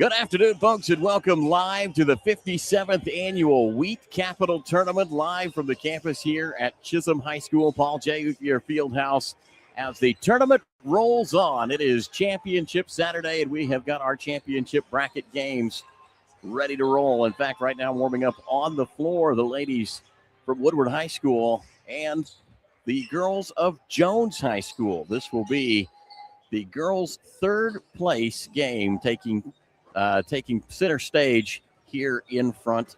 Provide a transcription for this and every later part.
Good afternoon, folks, and welcome live to the 57th Annual Wheat Capital Tournament, live from the campus here at Chisholm High School, Paul J. Uthier Fieldhouse. As the tournament rolls on, it is Championship Saturday, and we have got our championship bracket games ready to roll. In fact, right now, warming up on the floor, the ladies from Woodward High School and the girls of Jones High School. This will be the girls' third place game taking center stage here in front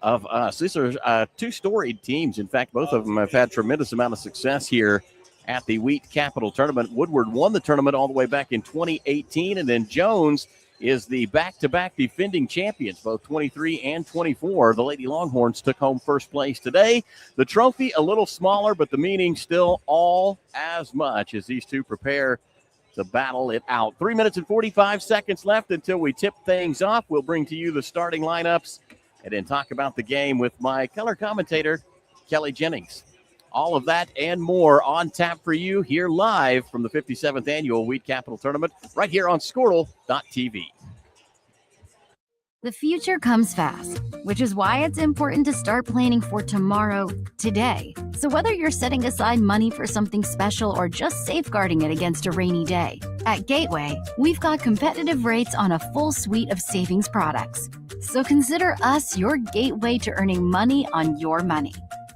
of us. These are two storied teams. In fact, both of them have had tremendous amount of success here at the Wheat Capital Tournament. Woodward won the tournament all the way back in 2018, and then Jones is the back-to-back defending champions, both 23 and 24. The Lady Longhorns took home first place today. The trophy a little smaller, but the meaning still all as much as these two prepare to battle it out. 3 minutes and 45 seconds left until we tip things off. We'll bring to you the starting lineups and then talk about the game with my color commentator, Kelly Jennings. All of that and more on tap for you here live from the 57th Annual Wheat Capital Tournament right here on Squirtle.tv. The future comes fast, which is why it's important to start planning for tomorrow today. So whether you're setting aside money for something special or just safeguarding it against a rainy day, at Gateway, we've got competitive rates on a full suite of savings products. So consider us your gateway to earning money on your money.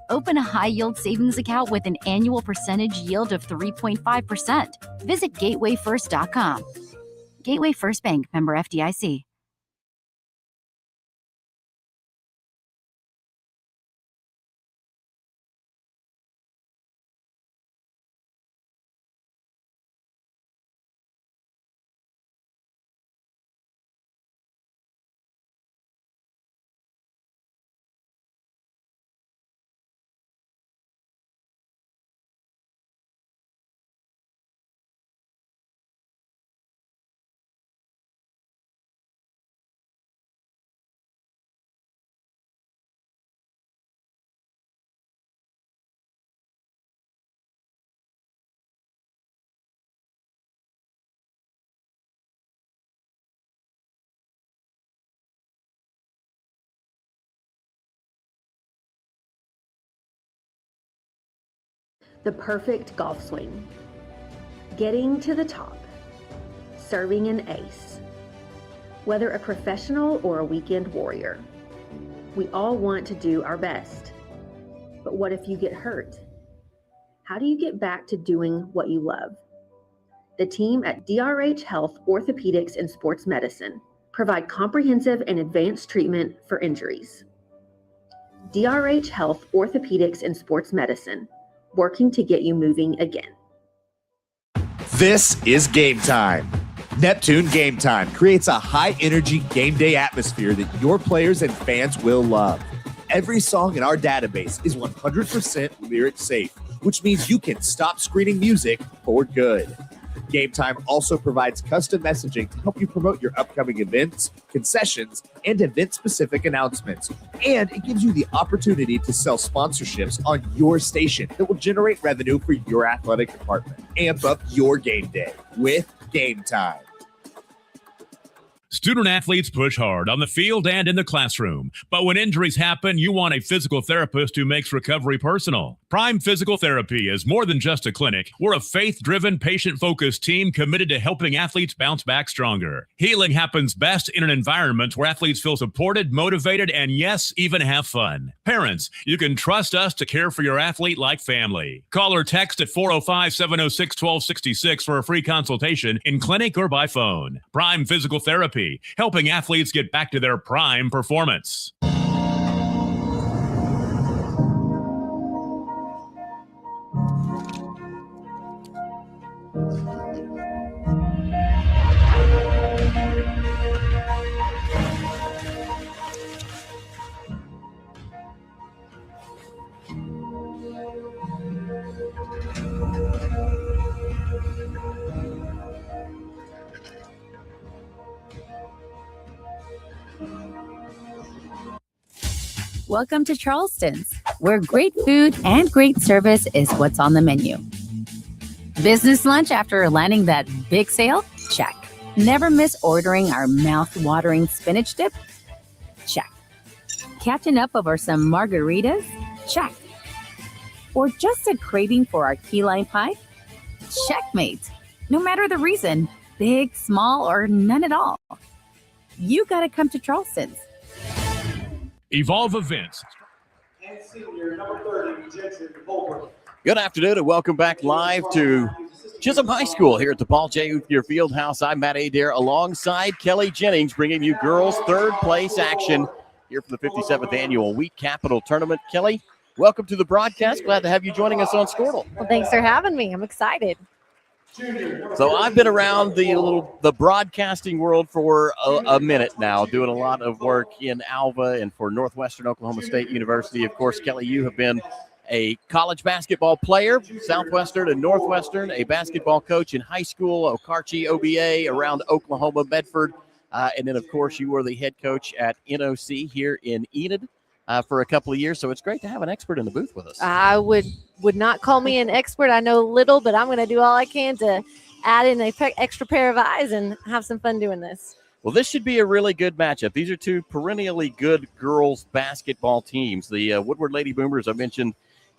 Open a high-yield savings account with an annual percentage yield of 3.5%. Visit gatewayfirst.com. Gateway First Bank, member FDIC. The perfect golf swing, getting to the top, serving an ace. Whether a professional or a weekend warrior, we all want to do our best. But what if you get hurt? How do you get back to doing what you love? The team at DRH Health Orthopedics and Sports Medicine provide comprehensive and advanced treatment for injuries. DRH Health Orthopedics and Sports Medicine, working to get you moving again. This is Game Time. Neptune Game Time creates a high-energy game day atmosphere that your players and fans will love. Every song in our database is 100% lyric safe, which means you can stop screening music for good. Game Time also provides custom messaging to help you promote your upcoming events, concessions, and event-specific announcements. And it gives you the opportunity to sell sponsorships on your station that will generate revenue for your athletic department. Amp up your game day with Game Time. Student athletes push hard on the field and in the classroom. But when injuries happen, you want a physical therapist who makes recovery personal. Prime Physical Therapy is more than just a clinic. We're a faith-driven, patient-focused team committed to helping athletes bounce back stronger. Healing happens best in an environment where athletes feel supported, motivated, and yes, even have fun. Parents, you can trust us to care for your athlete like family. Call or text at 405-706-1266 for a free consultation in clinic or by phone. Prime Physical Therapy, helping athletes get back to their prime performance. Welcome to Charleston's, where great food and great service is what's on the menu. Business lunch after landing that big sale? Check. Never miss ordering our mouth-watering spinach dip? Check. Catching up over some margaritas? Check. Or just a craving for our key lime pie? Checkmate. No matter the reason, big, small, or none at all, you gotta come to Charleston's. Evolve Events. And senior number 30, Jensen Woodward. Good afternoon and welcome back live to Chisholm High School here at the Paul J. Uthier Fieldhouse. I'm Matt Adair alongside Kelly Jennings, bringing you girls' third place action here for the 57th annual Wheat Capital Tournament. Kelly, welcome to the broadcast. Glad to have you joining us on Squirtle. Well, thanks for having me. I'm excited. So I've been around the broadcasting world for a minute now, doing a lot of work in Alva and for Northwestern Oklahoma State University. Of course, Kelly, you have been a college basketball player, Southwestern and Northwestern, a basketball coach in high school, Okarche, OBA, around Oklahoma, Bedford. And then, of course, you were the head coach at NOC here in Enid for a couple of years. So it's great to have an expert in the booth with us. I would not call me an expert. I know little, but I'm going to do all I can to add in an extra pair of eyes and have some fun doing this. Well, this should be a really good matchup. These are two perennially good girls basketball teams. The Woodward Lady Boomers, I mentioned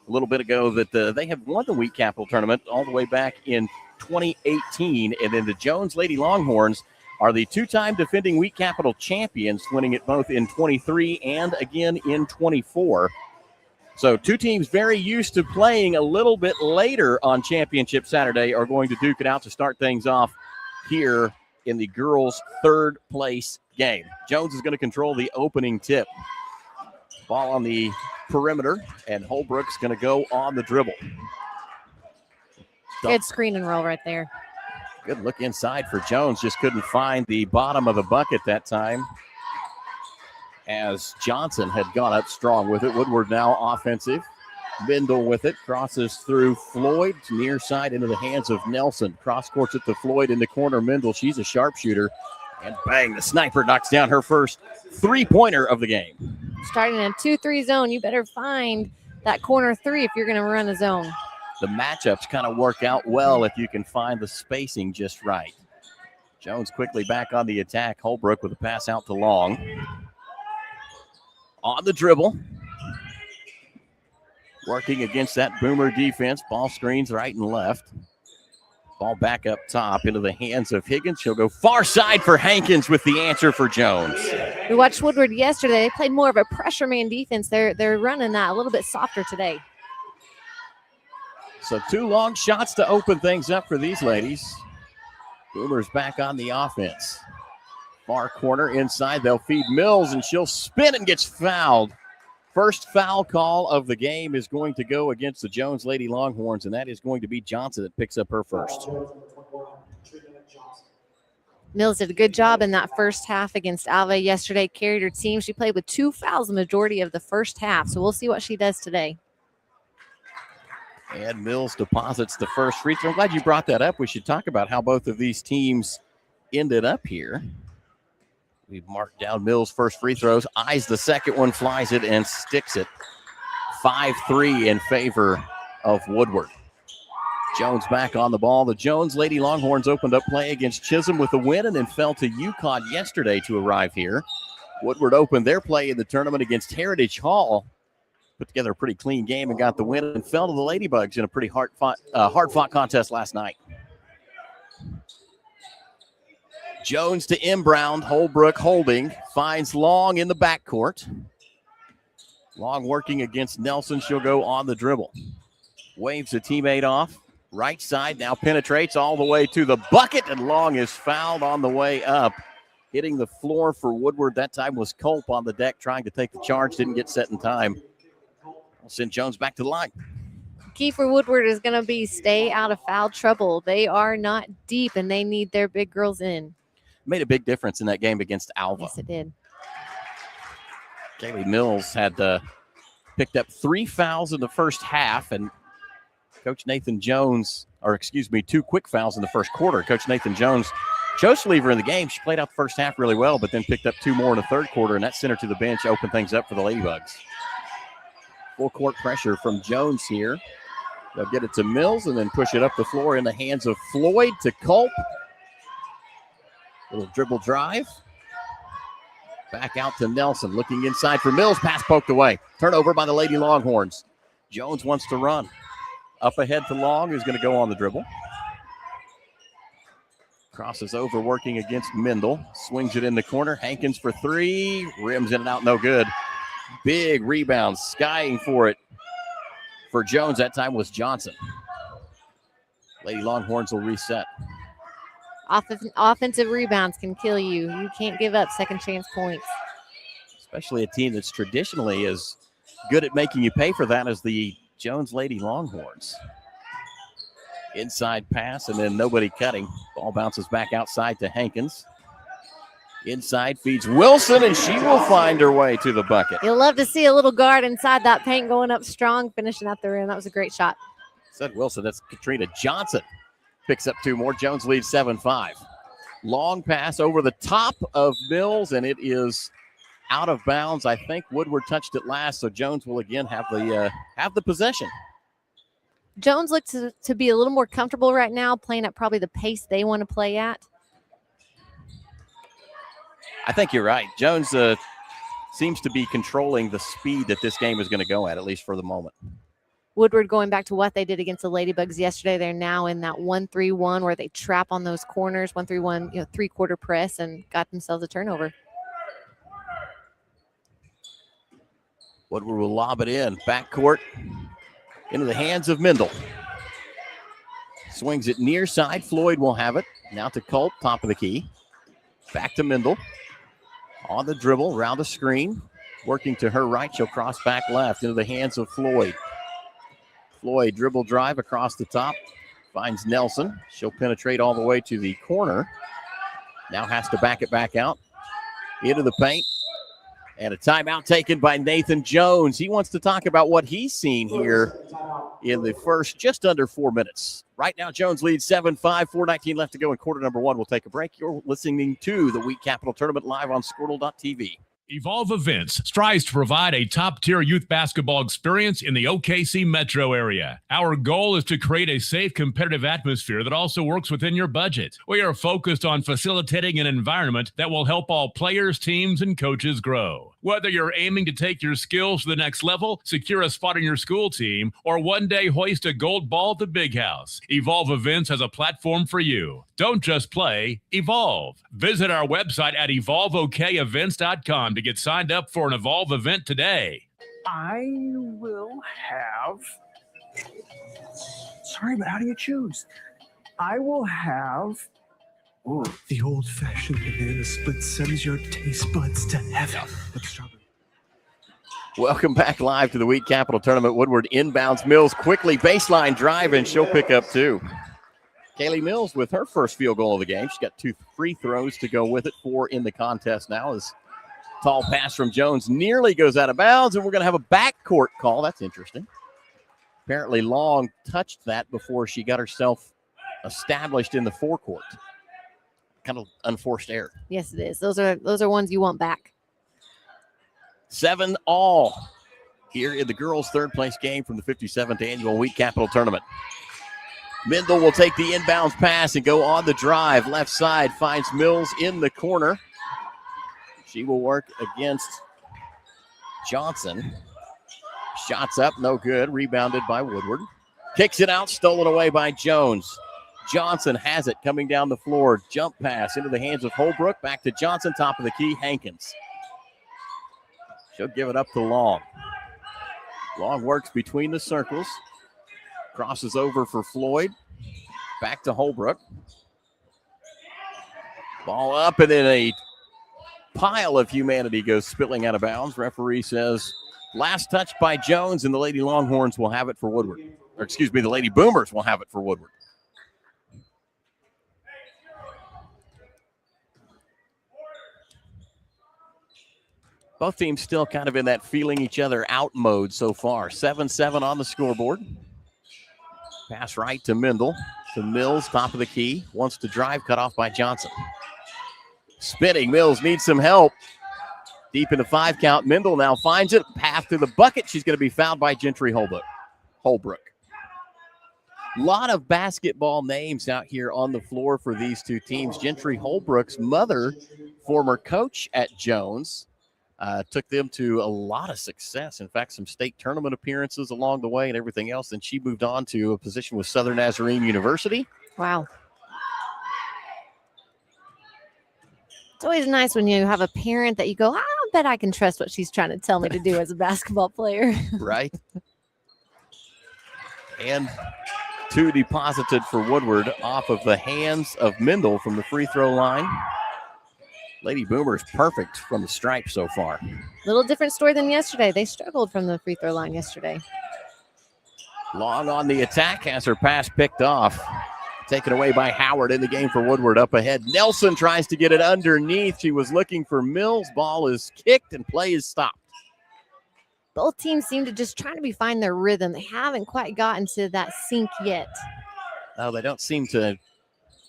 a little bit ago that they have won the Wheat Capital Tournament all the way back in 2018. And then the Jones Lady Longhorns are the two-time defending Wheat Capital champions, winning it both in 23 and again in 24. So two teams very used to playing a little bit later on Championship Saturday are going to duke it out to start things off here in the girls' third place game. Jones is going to control the opening tip. Ball on the perimeter, and Holbrook's going to go on the dribble. Good screen and roll right there. Good look inside for Jones. Just couldn't find the bottom of the bucket that time, as Johnson had gone up strong with it. Woodward now offensive. Bindle with it. Crosses through Floyd. Near side into the hands of Nelson. Cross courts it to Floyd in the corner. Mendel, she's a sharpshooter. And bang, the sniper knocks down her first three-pointer of the game. Starting in a 2-3 zone, you better find that corner three if you're going to run a zone. The matchups kind of work out well if you can find the spacing just right. Jones quickly back on the attack. Holbrook with a pass out to Long. On the dribble. Working against that Boomer defense. Ball screens right and left. Ball back up top into the hands of Higgins. She'll go far side for Hankins with the answer for Jones. We watched Woodward yesterday. They played more of a pressure man defense. They're running that a little bit softer today. So two long shots to open things up for these ladies. Boomers back on the offense. Far corner inside. They'll feed Mills, and she'll spin and gets fouled. First foul call of the game is going to go against the Jones Lady Longhorns, and that is going to be Johnson that picks up her first. Mills did a good job in that first half against Alva yesterday, carried her team. She played with 2 fouls the majority of the first half, so we'll see what she does today. And Mills deposits the first free throw. I'm glad you brought that up. We should talk about how both of these teams ended up here. We've marked down Mills' first free throws. Eyes the second one, flies it, and sticks it. 5-3 in favor of Woodward. Jones back on the ball. The Jones Lady Longhorns opened up play against Chisholm with a win and then fell to UConn yesterday to arrive here. Woodward opened their play in the tournament against Heritage Hall. Put together a pretty clean game and got the win and fell to the Ladybugs in a pretty hard-fought contest last night. Jones to inbound. Holbrook holding. Finds Long in the backcourt. Long working against Nelson. She'll go on the dribble. Waves a teammate off. Right side now penetrates all the way to the bucket, and Long is fouled on the way up. Hitting the floor for Woodward. That time was Culp on the deck trying to take the charge. Didn't get set in time. We'll send Jones back to the line. Key for Woodward is going to be stay out of foul trouble. They are not deep, and they need their big girls in. Made a big difference in that game against Alva. Yes, it did. Kaylee Mills had picked up 3 fouls in the first half, and Coach Nathan Jones, 2 quick fouls in the first quarter. Coach Nathan Jones chose to leave her in the game. She played out the first half really well, but then picked up 2 more in the third quarter, and that sent her to the bench, opened things up for the Ladybugs. Full court pressure from Jones here. They'll get it to Mills and then push it up the floor in the hands of Floyd to Culp. Little dribble drive. Back out to Nelson, looking inside for Mills. Pass poked away. Turnover by the Lady Longhorns. Jones wants to run. Up ahead to Long, who's going to go on the dribble. Crosses over, working against Mendel. Swings it in the corner. Hankins for three. Rims in and out, no good. Big rebound, skying for it. For Jones, that time was Johnson. Lady Longhorns will reset. Offensive rebounds can kill you. You can't give up second chance points. Especially a team that's traditionally as good at making you pay for that as the Jones Lady Longhorns. Inside pass and then nobody cutting. Ball bounces back outside to Hankins. Inside feeds Wilson, and she will find her way to the bucket. You'll love to see a little guard inside that paint going up strong, finishing at the rim. That was a great shot. Said Wilson, that's Katrina Johnson. Picks up two more. Jones leads 7-5. Long pass over the top of Mills, and it is out of bounds. I think Woodward touched it last, so Jones will again have the possession. Jones looks to be a little more comfortable right now, playing at probably the pace they want to play at. I think you're right. Jones seems to be controlling the speed that this game is going to go at least for the moment. Woodward going back to what they did against the Ladybugs yesterday. They're now in that 1-3-1 where they trap on those corners, 1-3-1, three-quarter press, and got themselves a turnover. Woodward will lob it in. Backcourt into the hands of Mendel. Swings it near side. Floyd will have it. Now to Culp, top of the key. Back to Mendel. On the dribble, round the screen. Working to her right, she'll cross back left into the hands of Floyd. Floyd dribble drive across the top. Finds Nelson. She'll penetrate all the way to the corner. Now has to back it back out. Into the paint. And a timeout taken by Nathan Jones. He wants to talk about what he's seen here in the first just under 4 minutes. Right now, Jones leads 7-5, 4:19 left to go in quarter number one. We'll take a break. You're listening to the Week Capital Tournament live on Squirtle.tv. Evolve Events strives to provide a top-tier youth basketball experience in the OKC metro area. Our goal is to create a safe, competitive atmosphere that also works within your budget. We are focused on facilitating an environment that will help all players, teams, and coaches grow. Whether you're aiming to take your skills to the next level, secure a spot on your school team, or one day hoist a gold ball at the Big House, Evolve Events has a platform for you. Don't just play, evolve. Visit our website at evolveokevents.com to get signed up for an Evolve event today. I will have... Sorry, but how do you choose? I will have... Ooh, the old-fashioned banana split sends your taste buds to heaven. With strawberry. Welcome back live to the Week Capital Tournament. Woodward inbounds Mills quickly. Baseline drive, and she'll pick up two. Kaylee Mills with her first field goal of the game. She's got 2 free throws to go with it. 4 in the contest now. As tall pass from Jones nearly goes out of bounds, and we're going to have a backcourt call. That's interesting. Apparently Long touched that before she got herself established in the forecourt. Kind of unforced error. Yes, it is. Those are ones you want back. 7-all here in the girls' third place game from the 57th annual Week Capital Tournament. Mendel will take the inbounds pass and go on the drive. Left side finds Mills in the corner. She will work against Johnson. Shots up, no good. Rebounded by Woodward. Kicks it out, stolen away by Jones. Johnson has it coming down the floor. Jump pass into the hands of Holbrook. Back to Johnson, top of the key, Hankins. She'll give it up to Long. Long works between the circles. Crosses over for Floyd. Back to Holbrook. Ball up, and then a pile of humanity goes spilling out of bounds. Referee says last touch by Jones, and the Lady Longhorns will have it for Woodward. Or excuse me, the Lady Boomers will have it for Woodward. Both teams still kind of in that feeling each other out mode so far. 7-7 on the scoreboard. Pass right to Mendel. To Mills, top of the key. Wants to drive, cut off by Johnson. Spinning, Mills needs some help. Deep in the 5 count. Mendel now finds it. Path to the bucket. She's going to be fouled by Gentry Holbrook. A lot of basketball names out here on the floor for these two teams. Gentry Holbrook's mother, former coach at Jones, took them to a lot of success. In fact, some state tournament appearances along the way and everything else. Then she moved on to a position with Southern Nazarene University. Wow. It's always nice when you have a parent that you go, I bet I can trust what she's trying to tell me to do as a basketball player. Right. And 2 deposited for Woodward off of the hands of Mendel from the free throw line. Lady Boomers perfect from the stripe so far. Little different story than yesterday. They struggled from the free throw line yesterday. Long on the attack, has her pass picked off. Taken away by Howard in the game for Woodward. Up ahead, Nelson tries to get it underneath. She was looking for Mills. Ball is kicked and play is stopped. Both teams seem to just try to find their rhythm. They haven't quite gotten to that sync yet. No, they don't seem to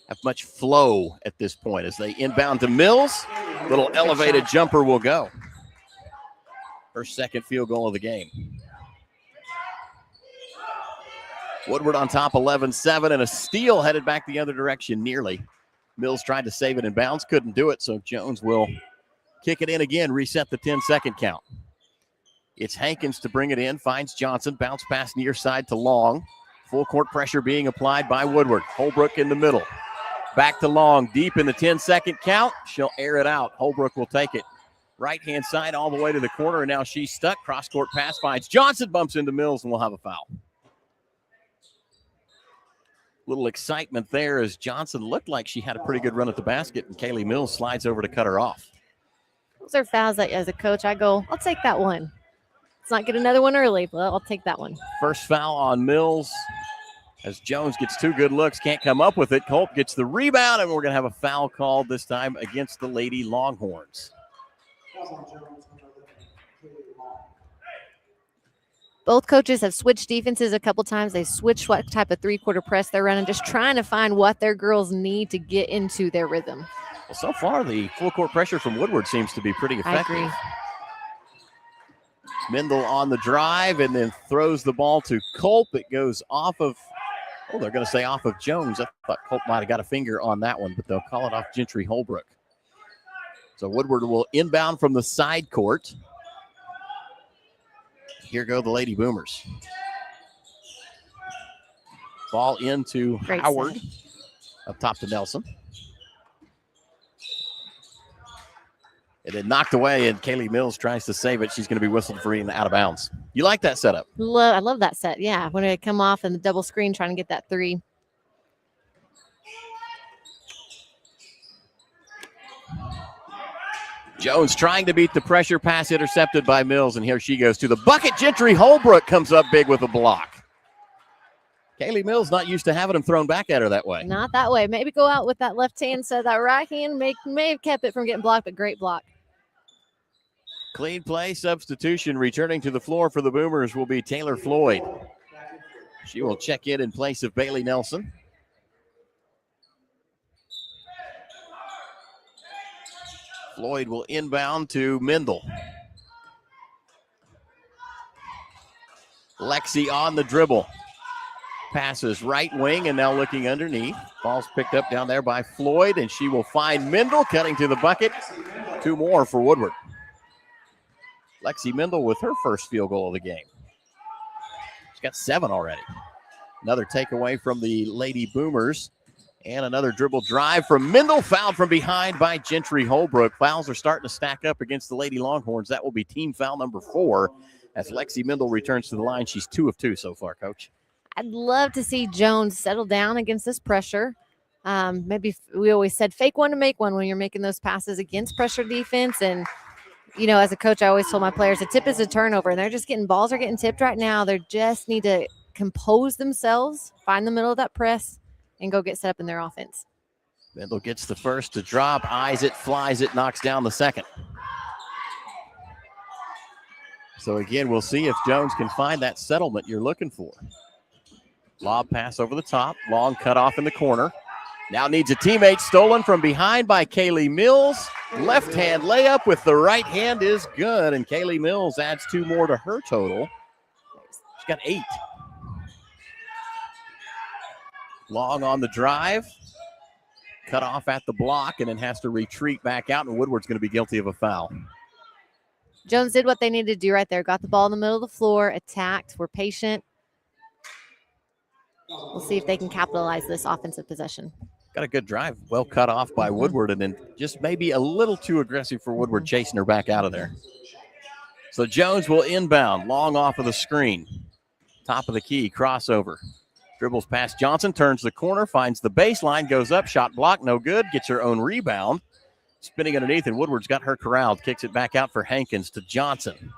have much flow at this point as they inbound to Mills. Little elevated jumper will go. Her second field goal of the game. Woodward on top 11-7 and a steal headed back the other direction nearly. Mills tried to save it in bounds, couldn't do it, so Jones will kick it in again, reset the 10-second count. It's Hankins to bring it in, finds Johnson, bounce pass near side to Long. Full court pressure being applied by Woodward. Holbrook in the middle. Back to Long, deep in the 10-second count. She'll air it out. Holbrook will take it. Right-hand side all the way to the corner, and now she's stuck. Cross-court pass finds Johnson, bumps into Mills, and we'll have a foul. Little excitement there as Johnson looked like she had a pretty good run at the basket, and Kaylee Mills slides over to cut her off. Those are fouls that, as a coach, I go, I'll take that one. Let's not get another one early, but I'll take that one. First foul on Mills as Jones gets 2 good looks, can't come up with it. Culp gets the rebound, and we're going to have a foul called this time against the Lady Longhorns. Both coaches have switched defenses a couple times. They switched what type of three-quarter press they're running, just trying to find what their girls need to get into their rhythm. Well, so far, the full court pressure from Woodward seems to be pretty effective. I agree. Mendel on the drive and then throws the ball to Culp. It goes off of, they're going to say off of Jones. I thought Culp might have got a finger on that one, but they'll call it off Gentry Holbrook. So Woodward will inbound from the side court. Here go the Lady Boomers. Ball into Great Howard. set. Up top to Nelson. It had knocked away, and Kaylee Mills tries to save it. She's going to be whistled free and out of bounds. You like that setup? I love that set. Yeah, when they come off and the double screen trying to get that three. Jones trying to beat the pressure, pass intercepted by Mills, and here she goes to the bucket. Gentry Holbrook comes up big with a block. Kaylee Mills not used to having him thrown back at her that way. Not that way. Maybe go out with that left hand, so that right hand may have kept it from getting blocked, but great block. Clean play substitution. Returning to the floor for the Boomers will be Taylor Floyd. She will check in place of Bailey Nelson. Floyd will inbound to Mendel. Lexi on the dribble. Passes right wing and now looking underneath. Ball's picked up down there by Floyd, and she will find Mendel cutting to the bucket. 2 more for Woodward. Lexi Mendel with her first field goal of the game. She's got 7 already. Another takeaway from the Lady Boomers. And another dribble drive from Mendel, fouled from behind by Gentry Holbrook. Fouls are starting to stack up against the Lady Longhorns. That will be team foul number 4 as Lexi Mendel returns to the line. She's 2 of 2 so far, Coach. I'd love to see Jones settle down against this pressure. Maybe we always said fake one to make one when you're making those passes against pressure defense. And, you know, as a coach, I always told my players a tip is a turnover, and they're just balls are getting tipped right now. They just need to compose themselves, find the middle of that press, and go get set up in their offense. Mendel gets the first to drop, eyes it, flies it, knocks down the second. So again, we'll see if Jones can find that settlement you're looking for. Lob pass over the top, long cut off in the corner. Now needs a teammate, stolen from behind by Kaylee Mills. Left hand layup with the right hand is good, and Kaylee Mills adds 2 more to her total. She's got 8. Long on the drive. Cut off at the block and then has to retreat back out, and Woodward's going to be guilty of a foul. Jones did what they needed to do right there. Got the ball in the middle of the floor, attacked, were patient. We'll see if they can capitalize this offensive possession. Got a good drive. Well cut off by Woodward, and then just maybe a little too aggressive for Woodward, chasing her back out of there. So Jones will inbound, long off of the screen. Top of the key, crossover. Dribbles past Johnson, turns the corner, finds the baseline, goes up, shot block, no good, gets her own rebound. Spinning underneath, and Woodward's got her corralled. Kicks it back out for Hankins to Johnson.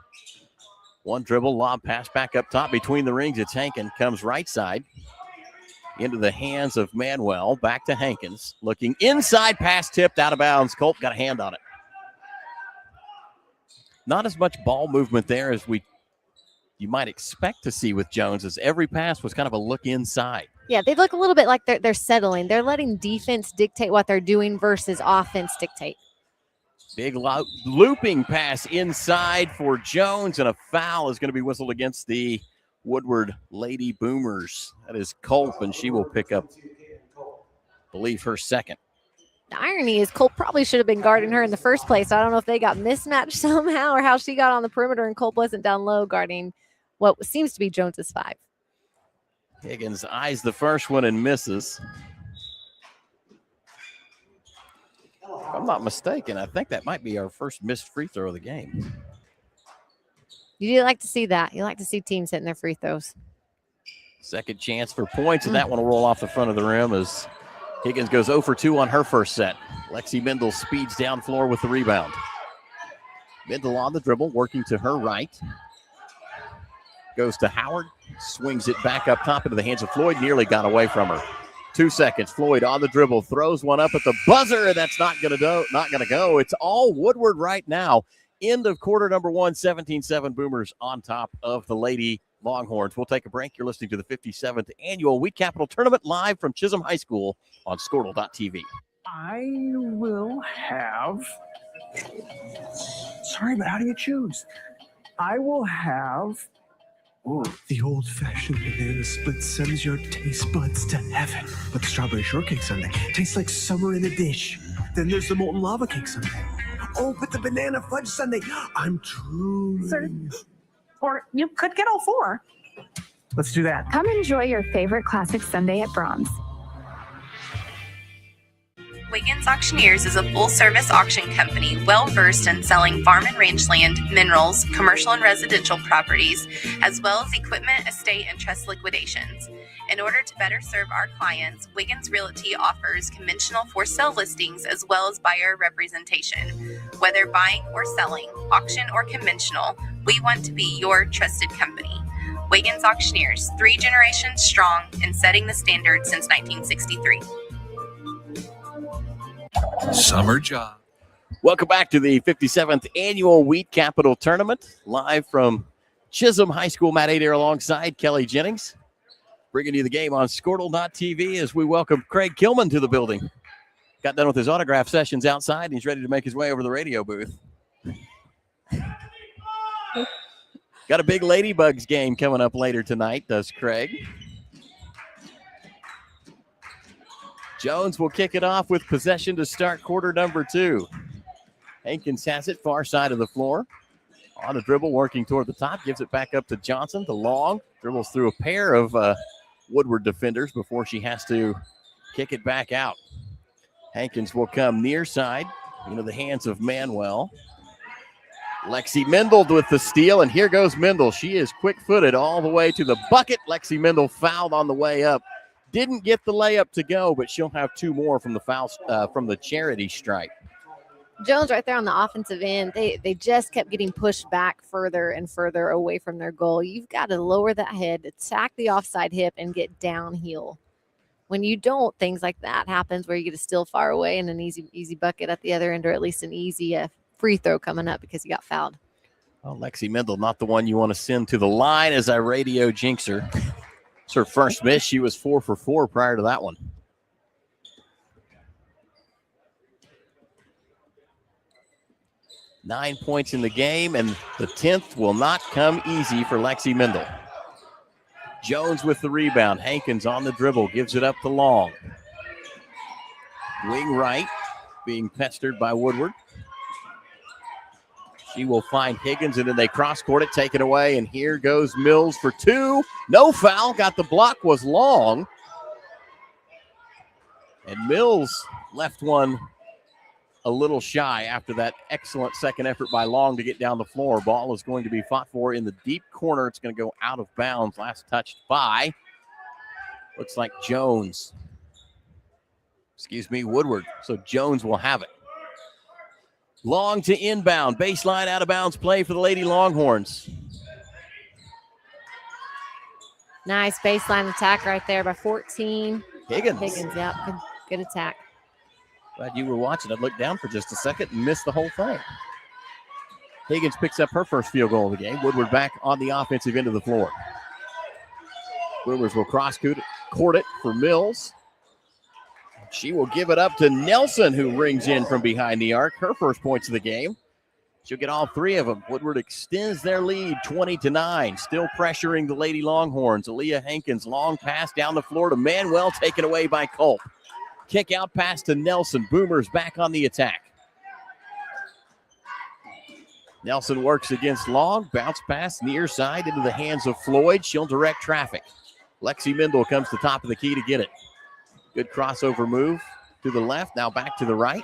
One dribble, lob pass back up top between the rings. It's Hankins, comes right side. Into the hands of Manuel, back to Hankins. Looking inside, pass tipped, out of bounds. Colt got a hand on it. Not as much ball movement there as you might expect to see with Jones, as every pass was kind of a look inside. Yeah, they look a little bit like they're settling. They're letting defense dictate what they're doing versus offense dictate. Big looping pass inside for Jones, and a foul is going to be whistled against the Woodward Lady Boomers. That is Culp, and she will pick up, I believe, her second. The irony is Culp probably should have been guarding her in the first place. I don't know if they got mismatched somehow or how she got on the perimeter and Culp wasn't down low guarding what seems to be Jones's 5. Higgins eyes the first one and misses. If I'm not mistaken, I think that might be our first missed free throw of the game. You do like to see that. You like to see teams hitting their free throws. Second chance for points, and that one will roll off the front of the rim as Higgins goes 0 for 2 on her first set. Lexi Mendel speeds down floor with the rebound. Mendel on the dribble, working to her right. Goes to Howard, swings it back up top into the hands of Floyd, nearly got away from her. 2 seconds, Floyd on the dribble, throws one up at the buzzer, and that's not gonna go. It's all Woodward right now. End of quarter number 1, 17-7 Boomers on top of the Lady Longhorns. We'll take a break. You're listening to the 57th Annual Week Capital Tournament live from Chisholm High School on Squirtle.tv. I will have. Sorry, but how do you choose? I will have. Oh, the old-fashioned banana split sends your taste buds to heaven. But the strawberry shortcake sundae tastes like summer in a dish. Then there's the molten lava cake sundae. Oh, but the banana fudge sundae, I'm truly. Sir, or you could get all 4. Let's do that. Come enjoy your favorite classic sundae at Brahms. Wiggins Auctioneers is a full-service auction company well-versed in selling farm and range land, minerals, commercial and residential properties, as well as equipment, estate, and trust liquidations. In order to better serve our clients, Wiggins Realty offers conventional for-sale listings as well as buyer representation. Whether buying or selling, auction or conventional, we want to be your trusted company. Wiggins Auctioneers, 3 generations strong and setting the standard since 1963. Summer job. Welcome back to the 57th Annual Wheat Capital Tournament, live from Chisholm High School. Matt Adair alongside Kelly Jennings, bringing you the game on Squirtle.tv as we welcome Craig Kilman to the building. Got done with his autograph sessions outside, and he's ready to make his way over to the radio booth. Got a big Ladybugs game coming up later tonight, does Craig. Jones will kick it off with possession to start quarter number 2. Hankins has it, far side of the floor. On the dribble, working toward the top, gives it back up to Johnson. The long dribbles through a pair of Woodward defenders before she has to kick it back out. Hankins will come near side into the hands of Manuel. Lexi Mendel with the steal, and here goes Mendel. She is quick-footed all the way to the bucket. Lexi Mendel fouled on the way up. Didn't get the layup to go, but she'll have 2 more from the foul from the charity stripe. Jones right there on the offensive end, they just kept getting pushed back further and further away from their goal. You've got to lower that head, attack the offside hip, and get downhill. When you don't, things like that happens where you get a steal far away and an easy bucket at the other end, or at least an easy free throw coming up because you got fouled. Well, Lexi Mendel, not the one you want to send to the line as I radio jinx her. It's her first miss. She was 4 for 4 prior to that one. Nine points in the game, and the 10th will not come easy for Lexi Mendel. Jones with the rebound. Hankins on the dribble, gives it up to Long. Wing right, being pestered by Woodward. She will find Higgins, and then they cross-court it, take it away, and here goes Mills for two. No foul, got the block, was Long. And Mills left one a little shy after that excellent second effort by Long to get down the floor. Ball is going to be fought for in the deep corner. It's going to go out of bounds. Last touched by, looks like Woodward. So Jones will have it. Long to inbound. Baseline out of bounds play for the Lady Longhorns. Nice baseline attack right there by 14. Higgins, yeah, good attack. Glad you were watching. I looked down for just a second and missed the whole thing. Higgins picks up her first field goal of the game. Woodward back on the offensive end of the floor. Boomers will cross-court it for Mills. She will give it up to Nelson, who rings in from behind the arc. Her first points of the game. She'll get all three of them. Woodward extends their lead 20-9. Still pressuring the Lady Longhorns. Aaliyah Hankins, long pass down the floor to Manuel, taken away by Culp. Kick out pass to Nelson. Boomers back on the attack. Nelson works against Long. Bounce pass near side into the hands of Floyd. She'll direct traffic. Lexi Mindel comes to top of the key to get it. Good crossover move to the left. Now back to the right.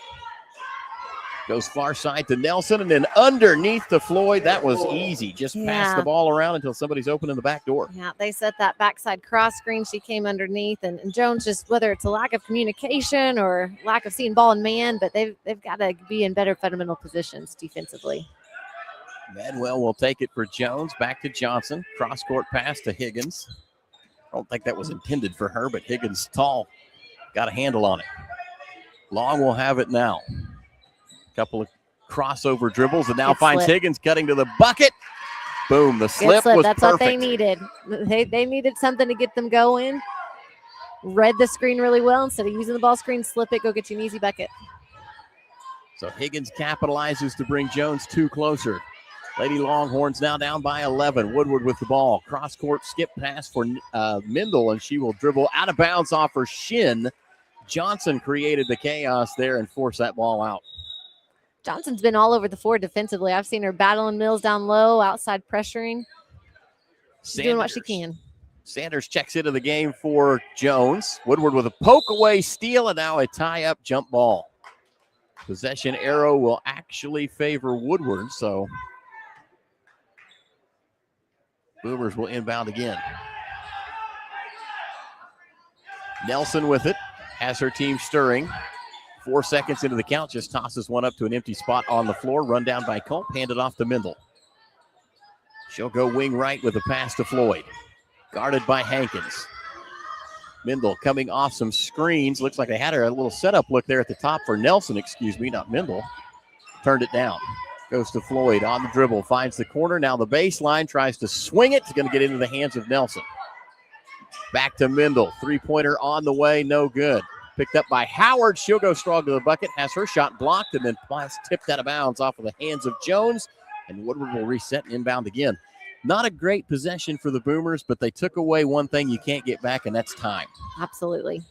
Goes far side to Nelson and then underneath to Floyd. That was easy. Just pass the ball around until somebody's open in the back door. Yeah, they set that backside cross screen. She came underneath, and Jones, just whether it's a lack of communication or lack of seeing ball in man, but they've got to be in better fundamental positions defensively. Manuel will take it for Jones. Back to Johnson. Cross-court pass to Higgins. I don't think that was intended for her, but Higgins, tall, got a handle on it. Long will have it now. Couple of crossover dribbles, and now finds Higgins cutting to the bucket. Boom, the slip was That's perfect. What they needed. They needed something to get them going. Read the screen really well. Instead of using the ball screen, slip it, go get you an easy bucket. So Higgins capitalizes to bring Jones two closer. Lady Longhorns now down by 11. Woodward with the ball. Cross-court skip pass for Mindel, and she will dribble out of bounds off her shin. Johnson created the chaos there and forced that ball out. Johnson's been all over the floor defensively. I've seen her battling Mills down low, outside pressuring. She's doing what she can. Sanders checks into the game for Jones. Woodward with a poke away steal, and now a tie-up jump ball. Possession arrow will actually favor Woodward, so Boomers will inbound again. Nelson with it, has her team stirring. 4 seconds into the count, just tosses one up to an empty spot on the floor. Run down by Culp, handed off to Mindel. She'll go wing right with a pass to Floyd. Guarded by Hankins. Mindel coming off some screens. Looks like they had her a little setup look there at the top for Nelson, not Mindel. Turned it down. Goes to Floyd on the dribble, finds the corner. Now the baseline, tries to swing it. It's going to get into the hands of Nelson. Back to Mindel. Three-pointer on the way, no good. Picked up by Howard. She'll go strong to the bucket, has her shot blocked, and then tipped out of bounds off of the hands of Jones. And Woodward will reset and inbound again. Not a great possession for the Boomers, but they took away one thing you can't get back, and that's time. Absolutely.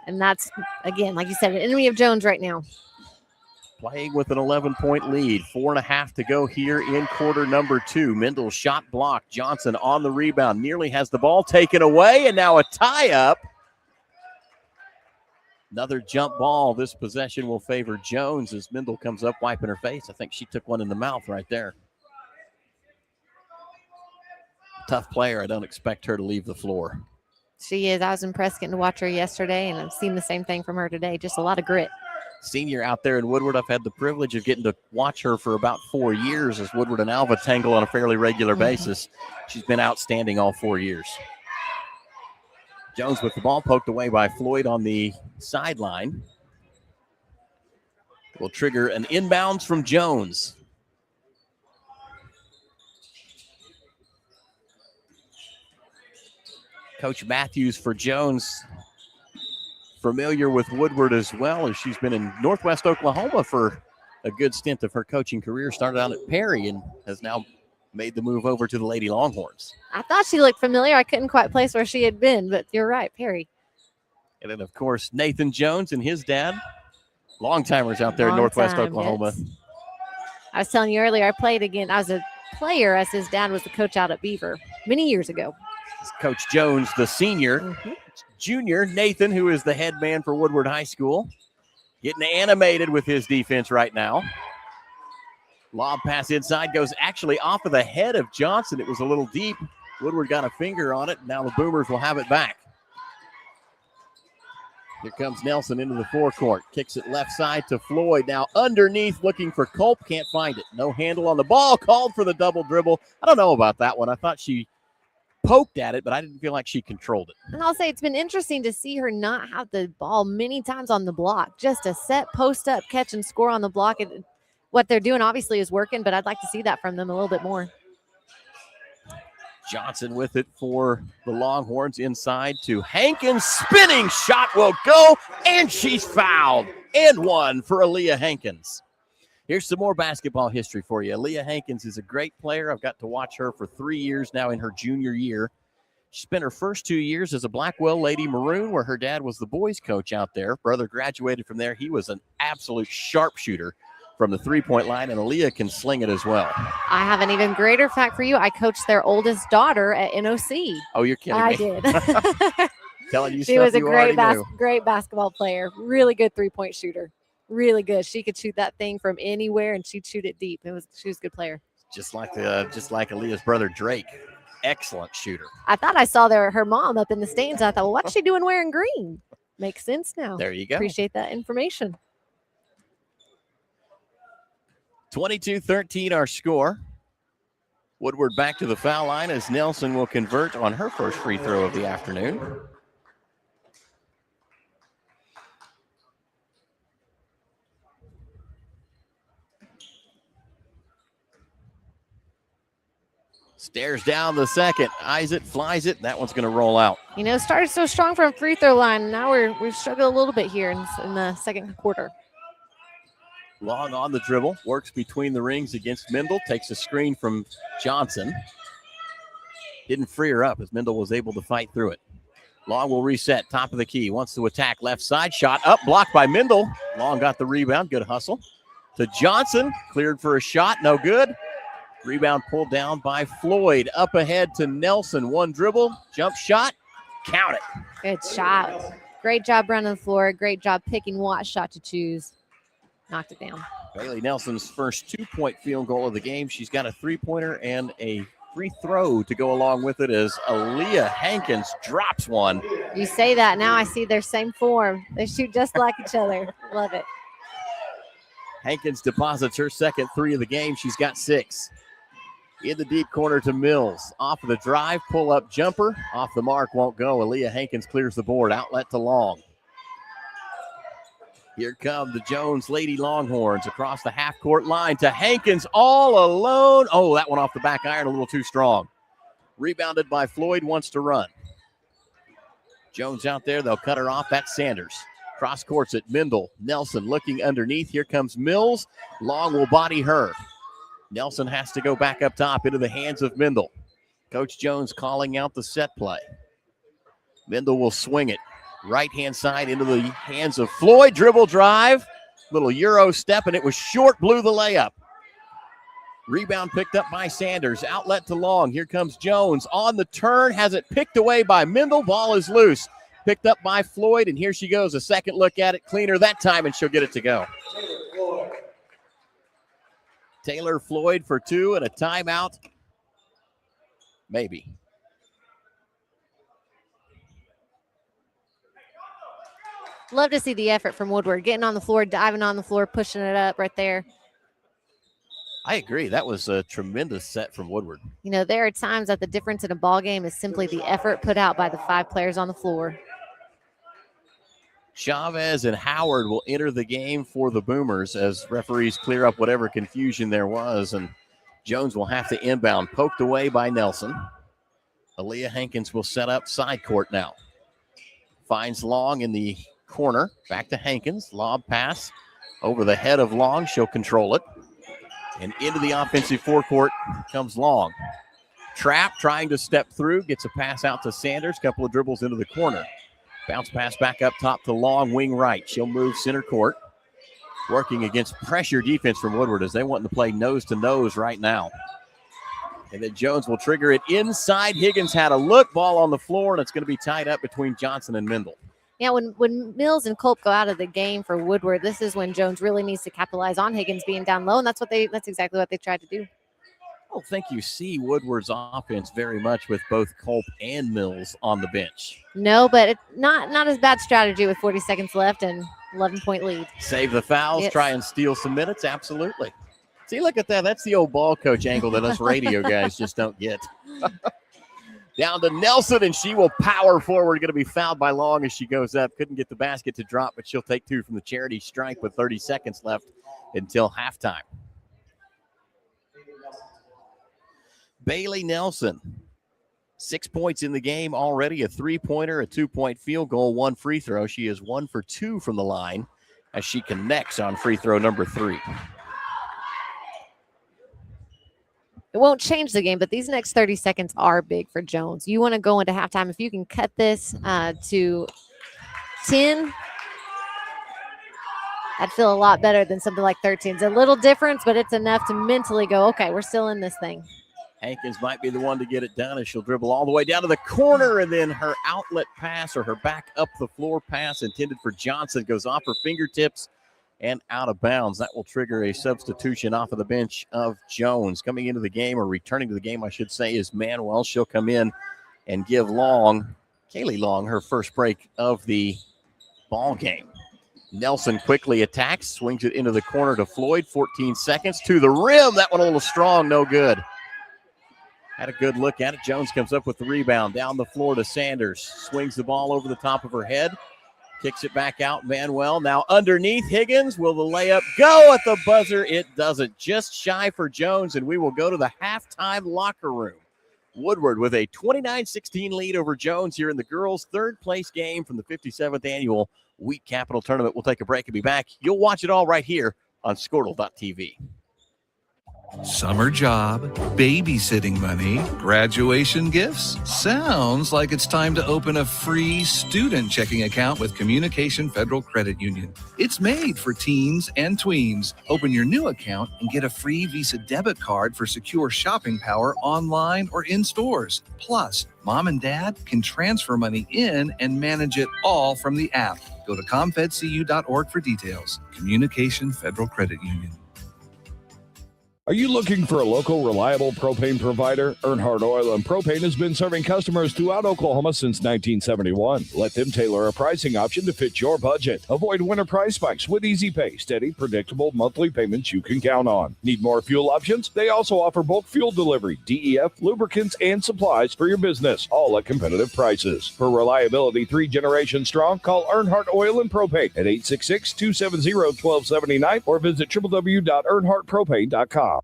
And that's, again, like you said, an enemy of Jones right now. Playing with an 11-point lead. 4.5 to go here in quarter number 2. Mindel shot blocked. Johnson on the rebound. Nearly has the ball taken away, and now a tie-up. Another jump ball. This possession will favor Jones as Mindel comes up wiping her face. I think she took one in the mouth right there. Tough player. I don't expect her to leave the floor. She is. I was impressed getting to watch her yesterday, and I've seen the same thing from her today. Just a lot of grit. Senior out there in Woodward. I've had the privilege of getting to watch her for about 4 years as Woodward and Alva tangle on a fairly regular basis. She's been outstanding all 4 years. Jones with the ball poked away by Floyd on the sideline. Will trigger an inbounds from Jones. Coach Matthews for Jones, familiar with Woodward as well, as she's been in Northwest Oklahoma for a good stint of her coaching career. Started out at Perry and has now made the move over to the Lady Longhorns. I thought she looked familiar. I couldn't quite place where she had been, but you're right, Perry. And then, of course, Nathan Jones and his dad, long-timers out there in Northwest Oklahoma. Yes. I was telling you earlier, I was a player as his dad was the coach out at Beaver many years ago. Coach Jones, the senior. Junior, Nathan, who is the head man for Woodward High School, getting animated with his defense right now. Lob pass inside goes actually off of the head of Johnson. It was a little deep. Woodward got a finger on it. Now the Boomers will have it back. Here comes Nelson into the forecourt. Kicks it left side to Floyd. Now underneath looking for Culp. Can't find it. No handle on the ball. Called for the double dribble. I don't know about that one. I thought she poked at it, but I didn't feel like she controlled it. And I'll say it's been interesting to see her not have the ball many times on the block. Just a set, post up, catch, and score on the block. What they're doing obviously is working, but I'd like to see that from them a little bit more. Johnson with it for the Longhorns inside to Hankins. Spinning shot will go, and she's fouled. And one for Aaliyah Hankins. Here's some more basketball history for you. Aaliyah Hankins is a great player. I've got to watch her for 3 years now in her junior year. She spent her first 2 years as a Blackwell Lady Maroon, where her dad was the boys coach out there. Brother graduated from there. He was an absolute sharpshooter from the three-point line, and Aaliyah can sling it as well. I have an even greater fact for you. I coached their oldest daughter at NOC. Oh, you're kidding me. I did. Telling you she stuff was a you great basketball player. Really good three-point shooter. Really good. She could shoot that thing from anywhere, and she'd shoot it deep. She was a good player. Just like Aaliyah's brother Drake. Excellent shooter. I thought I saw her mom up in the stands. I thought, well, what's she doing wearing green? Makes sense now. There you go. Appreciate that information. 22-13 our score. Woodward back to the foul line as Nelson will convert on her first free throw of the afternoon. Stares down the second, eyes it, flies it. That one's going to roll out. You know, started so strong from free throw line. Now we've struggled a little bit here in the second quarter. Long on the dribble, works between the rings against Mendel, takes a screen from Johnson. Didn't free her up as Mendel was able to fight through it. Long will reset, top of the key, wants to attack left side, shot up, blocked by Mendel. Long got the rebound, good hustle. To Johnson, cleared for a shot, no good. Rebound pulled down by Floyd. Up ahead to Nelson. One dribble, jump shot, count it. Good shot. Great job running the floor. Great job picking what shot to choose. Knocked it down. Bailey Nelson's first 2-point field goal of the game. She's got a three-pointer and a free throw to go along with it as Aaliyah Hankins drops one. You say that, now I see their same form. They shoot just like each other. Love it. Hankins deposits her second three of the game. She's got 6. In the deep corner to Mills. Off of the drive, pull-up jumper. Off the mark, won't go. Aaliyah Hankins clears the board. Outlet to Long. Here come the Jones Lady Longhorns across the half-court line to Hankins all alone. Oh, that one off the back iron, a little too strong. Rebounded by Floyd, wants to run. Jones out there, they'll cut her off. That's Sanders. Cross courts at Mendel. Nelson looking underneath. Here comes Mills. Long will body her. Nelson has to go back up top into the hands of Mendel. Coach Jones calling out the set play. Mendel will swing it. Right-hand side into the hands of Floyd. Dribble drive. Little Euro step, and it was short. Blew the layup. Rebound picked up by Sanders. Outlet to Long. Here comes Jones. On the turn. Has it picked away by Mendel. Ball is loose. Picked up by Floyd, and here she goes. A second look at it. Cleaner that time, and she'll get it to go. Taylor Floyd for 2 and a timeout. Maybe. Love to see the effort from Woodward. Getting on the floor, diving on the floor, pushing it up right there. I agree. That was a tremendous set from Woodward. You know, there are times that the difference in a ball game is simply the effort put out by the 5 players on the floor. Chavez and Howard will enter the game for the Boomers as referees clear up whatever confusion there was, and Jones will have to inbound. Poked away by Nelson. Aaliyah Hankins will set up side court now. Finds Long in the corner. Back to Hankins. Lob pass over the head of Long. She'll control it. And into the offensive forecourt comes Long. Trap trying to step through, gets a pass out to Sanders, couple of dribbles into the corner. Bounce pass back up top to Long, wing right. She'll move center court. Working against pressure defense from Woodward as they want to play nose to nose right now. And then Jones will trigger it inside. Higgins had a look, ball on the floor, and it's going to be tied up between Johnson and Mendel. Yeah, when Mills and Culp go out of the game for Woodward, this is when Jones really needs to capitalize on Higgins being down low, and that's exactly what they tried to do. I don't think you see Woodward's offense very much with both Culp and Mills on the bench. No, but it's not as bad strategy with 40 seconds left and 11-point lead. Save the fouls, Yes. try and steal some minutes, absolutely. See, look at that. That's the old ball coach angle that us radio guys just don't get. Down to Nelson, and she will power forward. Going to be fouled by Long as she goes up. Couldn't get the basket to drop, but she'll take two from the charity strike with 30 seconds left until halftime. Bailey Nelson, 6 points in the game already, a three-pointer, a 2-point field goal, one free throw. She is 1 for 2 from the line as she connects on free throw number 3. It won't change the game, but these next 30 seconds are big for Jones. You want to go into halftime. If you can cut this to 10, I'd feel a lot better than something like 13. It's a little difference, but it's enough to mentally go, okay, we're still in this thing. Hankins might be the one to get it done as she'll dribble all the way down to the corner, and then her outlet pass or her back up the floor pass intended for Johnson goes off her fingertips and out of bounds. That will trigger a substitution off of the bench of Jones. Coming into the game, or returning to the game, I should say, is Manuel. She'll come in and give Kaylee Long, her first break of the ball game. Nelson quickly attacks, swings it into the corner to Floyd. 14 seconds to the rim. That one a little strong, no good. Had a good look at it. Jones comes up with the rebound. Down the floor to Sanders. Swings the ball over the top of her head. Kicks it back out. Manuel now underneath Higgins. Will the layup go at the buzzer? It doesn't. Just shy for Jones, and we will go to the halftime locker room. Woodward with a 29-16 lead over Jones here in the girls' third-place game from the 57th annual Wheat Capital Tournament. We'll take a break and be back. You'll watch it all right here on Squirtle.tv. Summer job, babysitting money, graduation gifts. Sounds like it's time to open a free student checking account with Communication Federal Credit Union. It's made for teens and tweens. Open your new account and get a free Visa debit card for secure shopping power online or in stores. Plus, mom and dad can transfer money in and manage it all from the app. Go to comfedcu.org for details. Communication Federal Credit Union. Are you looking for a local, reliable propane provider? Earnhardt Oil and Propane has been serving customers throughout Oklahoma since 1971. Let them tailor a pricing option to fit your budget. Avoid winter price spikes with easy pay, steady, predictable monthly payments you can count on. Need more fuel options? They also offer bulk fuel delivery, DEF, lubricants, and supplies for your business, all at competitive prices. For reliability 3 generations strong, call Earnhardt Oil and Propane at 866-270-1279 or visit www.earnhardtpropane.com.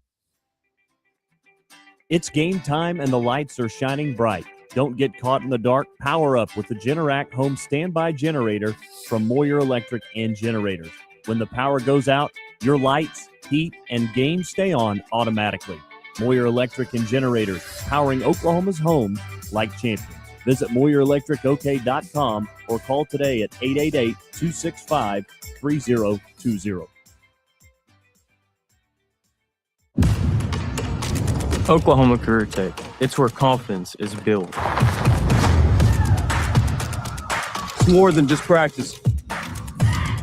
It's game time and the lights are shining bright. Don't get caught in the dark. Power up with the Generac Home Standby Generator from Moyer Electric and Generators. When the power goes out, your lights, heat, and games stay on automatically. Moyer Electric and Generators, powering Oklahoma's homes like champions. Visit MoyerElectricOK.com or call today at 888-265-3020. Oklahoma Career Tech. It's where confidence is built. It's more than just practice.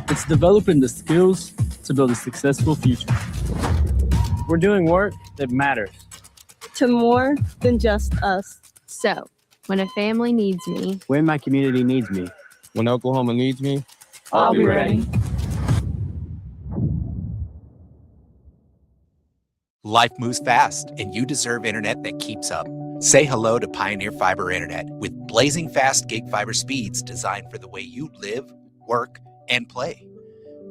It's developing the skills to build a successful future. We're doing work that matters. To more than just us. So, when a family needs me, When my community needs me. When Oklahoma needs me, I'll be ready. Life moves fast, and you deserve internet that keeps up. Say hello to Pioneer Fiber Internet with blazing fast gig fiber speeds designed for the way you live, work, and play.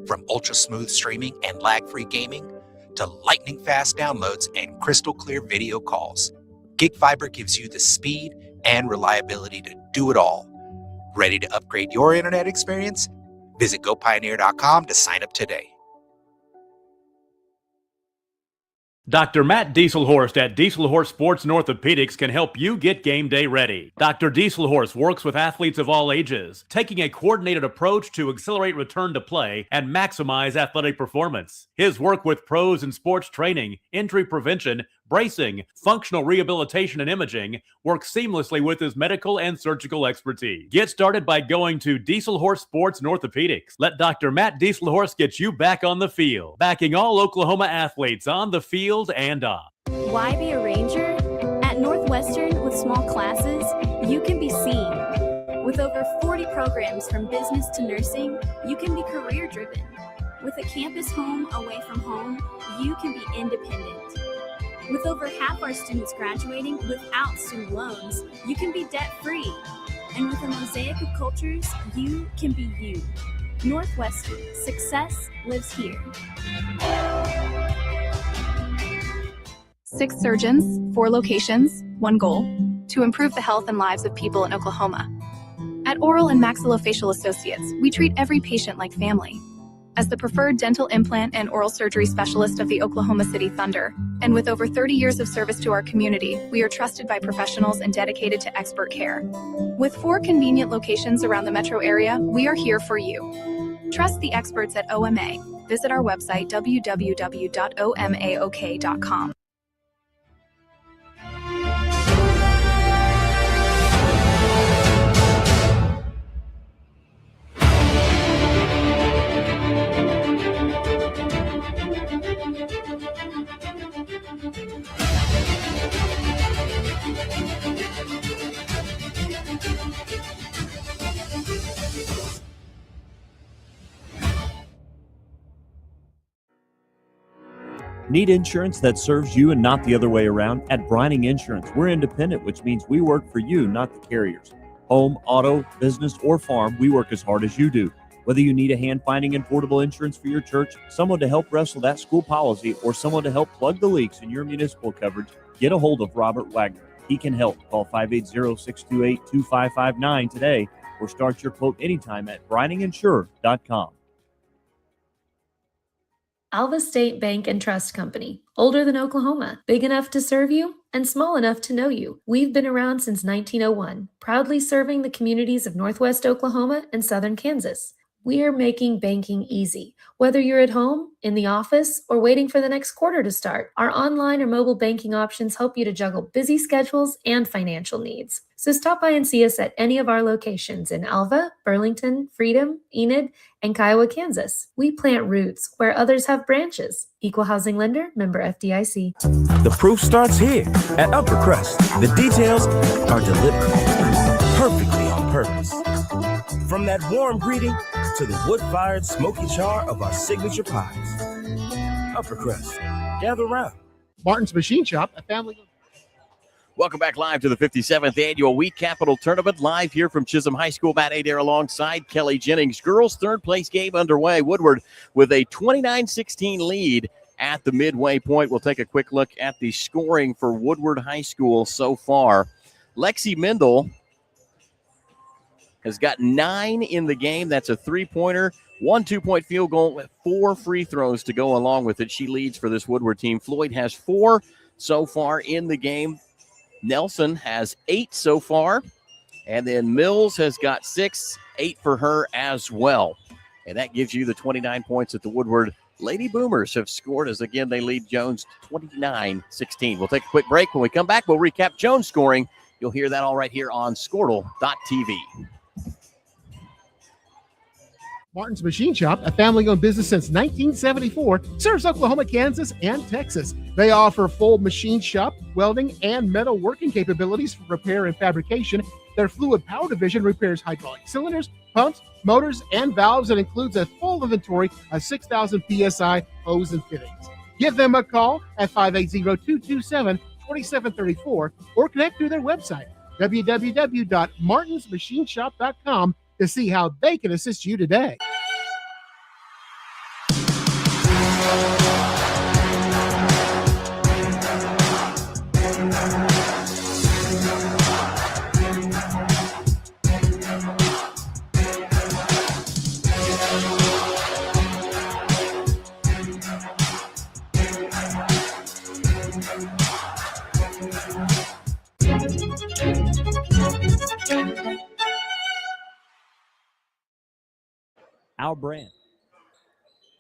From ultra-smooth streaming and lag-free gaming to lightning-fast downloads and crystal-clear video calls, Gig Fiber gives you the speed and reliability to do it all. Ready to upgrade your internet experience? Visit GoPioneer.com to sign up today. Dr. Matt Dieselhorst at Dieselhorst Sports and Orthopedics can help you get game day ready. Dr. Dieselhorst works with athletes of all ages, taking a coordinated approach to accelerate return to play and maximize athletic performance. His work with pros in sports training, injury prevention, bracing, functional rehabilitation, and imaging works seamlessly with his medical and surgical expertise. Get started by going to Dieselhorst Sports and Orthopedics. Let Dr. Matt Dieselhorst get you back on the field, backing all Oklahoma athletes on the field and off. Why be a ranger? At Northwestern, with small classes, you can be seen. With over 40 programs from business to nursing, you can be career-driven. With a campus home away from home, you can be independent. With over half our students graduating without student loans, you can be debt-free. And with a mosaic of cultures, you can be you. Northwestern, success lives here. 6 surgeons, 4 locations, 1 goal: to improve the health and lives of people in Oklahoma. At Oral and Maxillofacial Associates, we treat every patient like family. As the preferred dental implant and oral surgery specialist of the Oklahoma City Thunder, and with over 30 years of service to our community, we are trusted by professionals and dedicated to expert care. With 4 convenient locations around the metro area, we are here for you. Trust the experts at OMA. Visit our website, www.omaok.com. Need insurance that serves you and not the other way around? At Brining Insurance, we're independent, which means we work for you, not the carriers. Home, auto, business, or farm, we work as hard as you do. Whether you need a hand-finding and portable insurance for your church, someone to help wrestle that school policy, or someone to help plug the leaks in your municipal coverage, get a hold of Robert Wagner. He can help. Call 580-628-2559 today or start your quote anytime at brininginsure.com. Alva State Bank and Trust Company. Older than Oklahoma, big enough to serve you, and small enough to know you. We've been around since 1901, proudly serving the communities of Northwest Oklahoma and Southern Kansas. We are making banking easy. Whether you're at home, in the office, or waiting for the next quarter to start, our online or mobile banking options help you to juggle busy schedules and financial needs. So stop by and see us at any of our locations in Alva, Burlington, Freedom, Enid, and Kiowa, Kansas. We plant roots where others have branches. Equal housing lender, member FDIC. The proof starts here at Upper Crust. The details are deliberate, perfectly on purpose. From that warm greeting to the wood-fired smoky char of our signature pies. Upper Crust, gather around. Martin's Machine Shop, a family. Welcome back live to the 57th Annual Wheat Capital Tournament, live here from Chisholm High School. Matt Adair alongside Kelly Jennings. Girls' third-place game underway. Woodward with a 29-16 lead at the midway point. We'll take a quick look at the scoring for Woodward High School so far. Lexi Mendel has got 9 in the game. That's a three-pointer, 1 2-point field goal, 4 free throws to go along with it. She leads for this Woodward team. Floyd has 4 so far in the game. Nelson has 8 so far. And then Mills has got 6, 8 for her as well. And that gives you the 29 points that the Woodward Lady Boomers have scored, as again they lead Jones 29-16. We'll take a quick break. When we come back, we'll recap Jones scoring. You'll hear that all right here on Squirtle.tv. Martin's Machine Shop, a family-owned business since 1974, serves Oklahoma, Kansas, and Texas. They offer full machine shop, welding, and metal working capabilities for repair and fabrication. Their fluid power division repairs hydraulic cylinders, pumps, motors, and valves, and includes a full inventory of 6,000 PSI hose and fittings. Give them a call at 580-227-2734 or connect through their website, www.martinsmachineshop.com, to see how they can assist you today. our brand.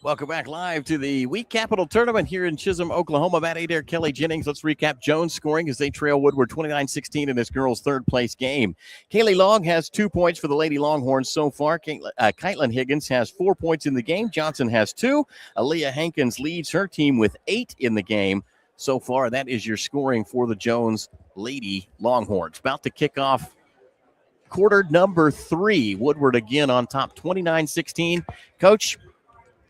Welcome back live to the Week Capital Tournament here in Chisholm, Oklahoma. Matt Adair, Kelly Jennings. Let's recap Jones scoring as they trail Woodward 29-16 in this girls' third-place game. Kaylee Long has 2 points for the Lady Longhorns so far. Kaitlin Higgins has 4 points in the game. Johnson has 2. Aaliyah Hankins leads her team with 8 in the game so far. That is your scoring for the Jones Lady Longhorns. About to kick off quarter number 3. Woodward again on top, 29-16. Coach,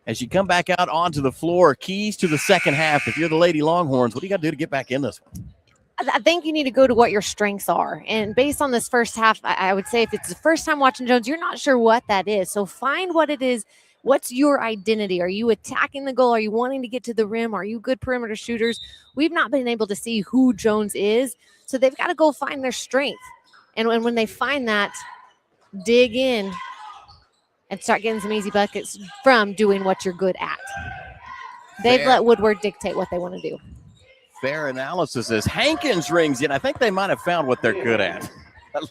as you come back out onto the floor, keys to the second half. If you're the Lady Longhorns, what do you got to do to get back in this one? I think you need to go to what your strengths are. And based on this first half, I would say if it's the first time watching Jones, you're not sure what that is. So find what it is. What's your identity? Are you attacking the goal? Are you wanting to get to the rim? Are you good perimeter shooters? We've not been able to see who Jones is. So they've got to go find their strength. And when they find that, dig in and start getting some easy buckets from doing what you're good at. They've let Woodward dictate what they want to do. Fair analysis as Hankins rings in. I think they might have found what they're good at.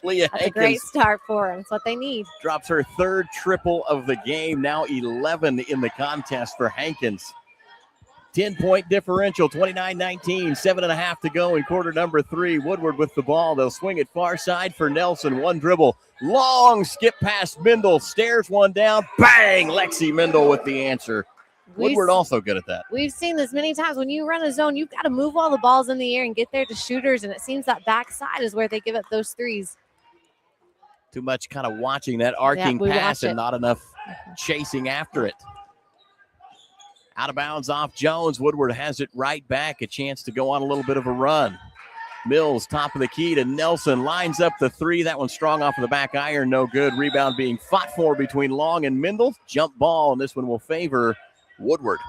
Leah That's Hankins, a great start for them. It's what they need. drops her third triple of the game, now 11 in the contest for Hankins. 10-point differential, 29-19, 7.5 to go in quarter number 3. Woodward with the ball. They'll swing it far side for Nelson. One dribble. Long skip past Mendel. Stares one down. Bang! Lexi Mendel with the answer. Woodward also good at that. We've seen this many times. When you run a zone, you've got to move all the balls in the air and get there to shooters, and it seems that backside is where they give up those threes. Too much kind of watching that arcing pass and not enough chasing after it. Out of bounds off Jones. Woodward has it right back. A chance to go on a little bit of a run. Mills, top of the key to Nelson. Lines up the 3. That one's strong off of the back iron. No good. Rebound being fought for between Long and Mendel. Jump ball, and this one will favor Woodward.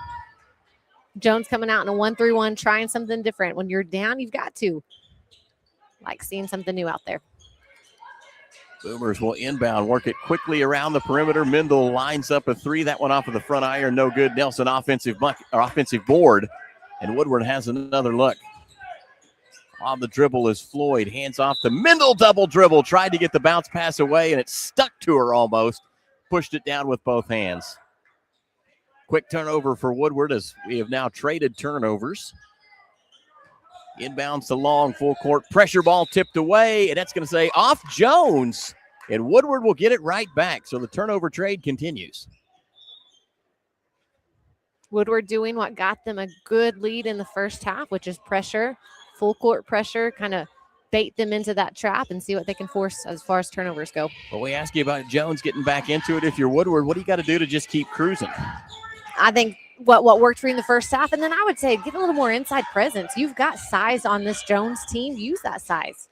Jones coming out in a 1-3-1, trying something different. When you're down, you've got to. Like seeing something new out there. Boomers will inbound, work it quickly around the perimeter. Mendel lines up a 3. That one off of the front iron, no good. Nelson offensive board, and Woodward has another look. On the dribble is Floyd. Hands off to Mendel, double dribble. Tried to get the bounce pass away, and it stuck to her almost. Pushed it down with both hands. Quick turnover for Woodward as we have now traded turnovers. Inbounds to Long, full court. Pressure ball tipped away, and that's going to say off Jones. And Woodward will get it right back. So the turnover trade continues. Woodward doing what got them a good lead in the first half, which is pressure, full court pressure, kind of bait them into that trap and see what they can force as far as turnovers go. Well, we ask you about Jones getting back into it. If you're Woodward, what do you got to do to just keep cruising? I think what worked for you in the first half, and then I would say get a little more inside presence. You've got size on this Jones team. Use that size.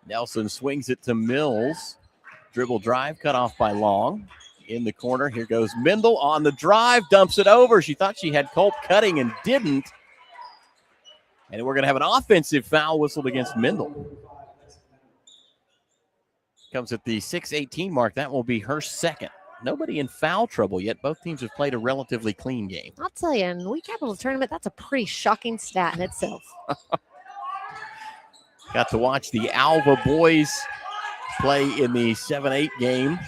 Nelson swings it to Mills. Dribble drive cut off by Long. In the corner, here goes Mendel on the drive, dumps it over. She thought she had Culp cutting and didn't. And we're going to have an offensive foul whistled against Mendel. Comes at the 6:18 mark. That will be her second. Nobody in foul trouble yet. Both teams have played a relatively clean game. I'll tell you, in the Week Capital Tournament, that's a pretty shocking stat in itself. Got to watch the Alva boys play in the 7-8 game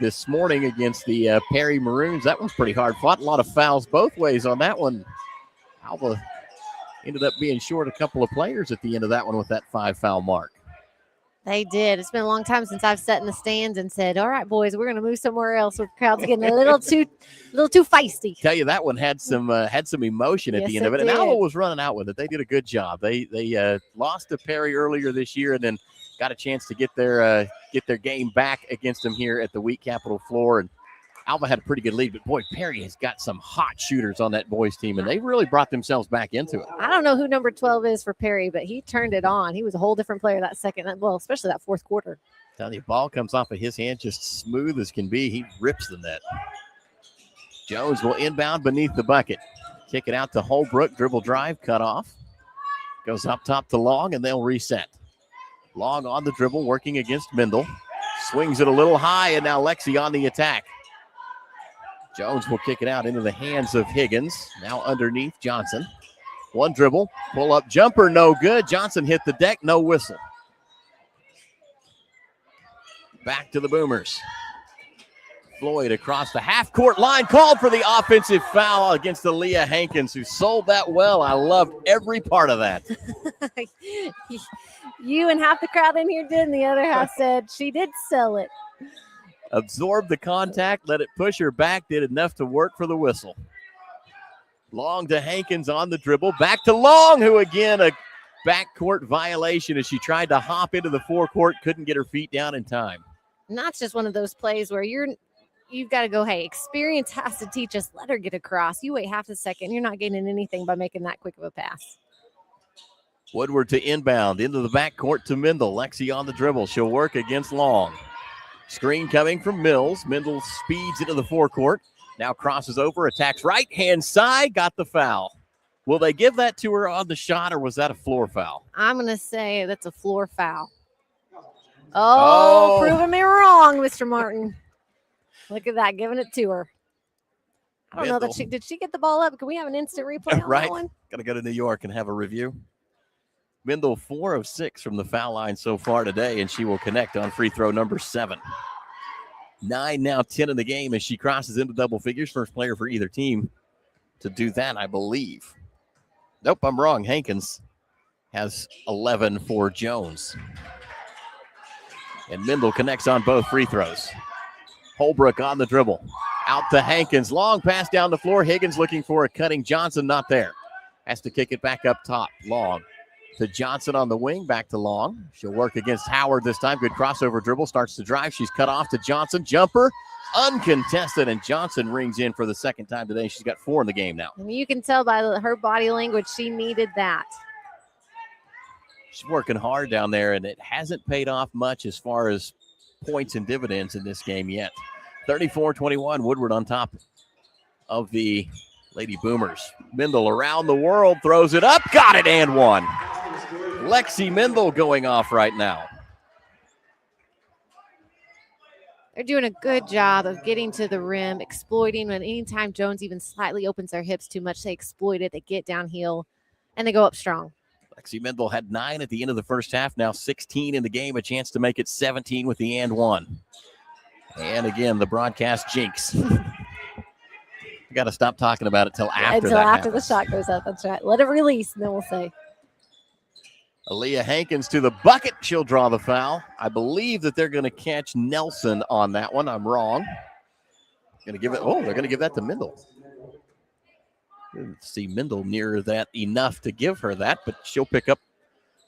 this morning against the Perry Maroons. That one's pretty hard fought. A lot of fouls both ways on that one. Alva ended up being short a couple of players at the end of that one with that 5-foul mark. They did. It's been a long time since I've sat in the stands and said, all right, boys, we're going to move somewhere else. The crowd's getting a little too feisty. Tell you, that one had some emotion at the end of it. And Alva was running out with it. They did a good job. They lost to Perry earlier this year and then got a chance to get their game back against them here at the Week Capital floor. And Alva had a pretty good lead, but boy, Perry has got some hot shooters on that boys team, and they really brought themselves back into it. I don't know who number 12 is for Perry, but he turned it on. He was a whole different player that second, well, especially that fourth quarter. Tell you, ball comes off of his hand just smooth as can be. He rips the net. Jones will inbound beneath the bucket. Kick it out to Holbrook. Dribble drive, cut off. Goes up top to Long, and they'll reset. Long on the dribble, working against Mendel. Swings it a little high, and now Lexi on the attack. Jones will kick it out into the hands of Higgins. Now underneath Johnson. One dribble, pull up jumper, no good. Johnson hit the deck, no whistle. Back to the Boomers. Floyd across the half-court line, called for the offensive foul against Aaliyah Hankins, who sold that well. I loved every part of that. You and half the crowd in here did, and the other half said she did sell it. Absorbed the contact, let it push her back, did enough to work for the whistle. Long to Hankins on the dribble. Back to Long, who again, a backcourt violation as she tried to hop into the forecourt, couldn't get her feet down in time. And that's just one of those plays where you've got to go, hey, experience has to teach us. Let her get across. You wait half a second. You're not gaining anything by making that quick of a pass. Woodward to inbound into the backcourt to Mendel. Lexi on the dribble. She'll work against Long. Screen coming from Mills. Mendel speeds into the forecourt. Now crosses over, attacks right-hand side, got the foul. Will they give that to her on the shot, or was that a floor foul? I'm going to say that's a floor foul. Oh, proving me wrong, Mr. Martin. Look at that, giving it to her. I don't know that did she get the ball up? Can we have an instant replay on right. that one? Got to go to New York and have a review. Mendel 4 of 6 from the foul line so far today, and she will connect on free throw number 7. 9 now, 10 in the game as she crosses into double figures. First player for either team to do that, I believe. Nope, I'm wrong. Hankins has 11 for Jones. And Mendel connects on both free throws. Holbrook on the dribble. Out to Hankins. Long pass down the floor. Higgins looking for a cutting. Johnson not there. Has to kick it back up top. Long to Johnson on the wing. Back to Long. She'll work against Howard this time. Good crossover dribble. Starts to drive. She's cut off to Johnson. Jumper. Uncontested. And Johnson rings in for the second time today. She's got 4 in the game now. And you can tell by her body language she needed that. She's working hard down there, and it hasn't paid off much as far as points and dividends in this game yet. 34-21, Woodward on top of the Lady Boomers. Mendel around the world, throws it up, got it, and one. Lexi Mendel going off right now. They're doing a good job of getting to the rim, exploiting when anytime Jones even slightly opens their hips too much, they exploit it, they get downhill, and they go up strong. Lexi Mendel had 9 at the end of the first half, now 16 in the game, a chance to make it 17 with the and one. And again, the broadcast jinx. You got to stop talking about it till after the shot goes up. That's right. Let it release, and then we'll say. Aaliyah Hankins to the bucket. She'll draw the foul. I believe that they're going to catch Nelson on that one. I'm wrong. Going to give it. Oh, they're going to give that to Mendel. Didn't see Mendel near that enough to give her that, but she'll pick up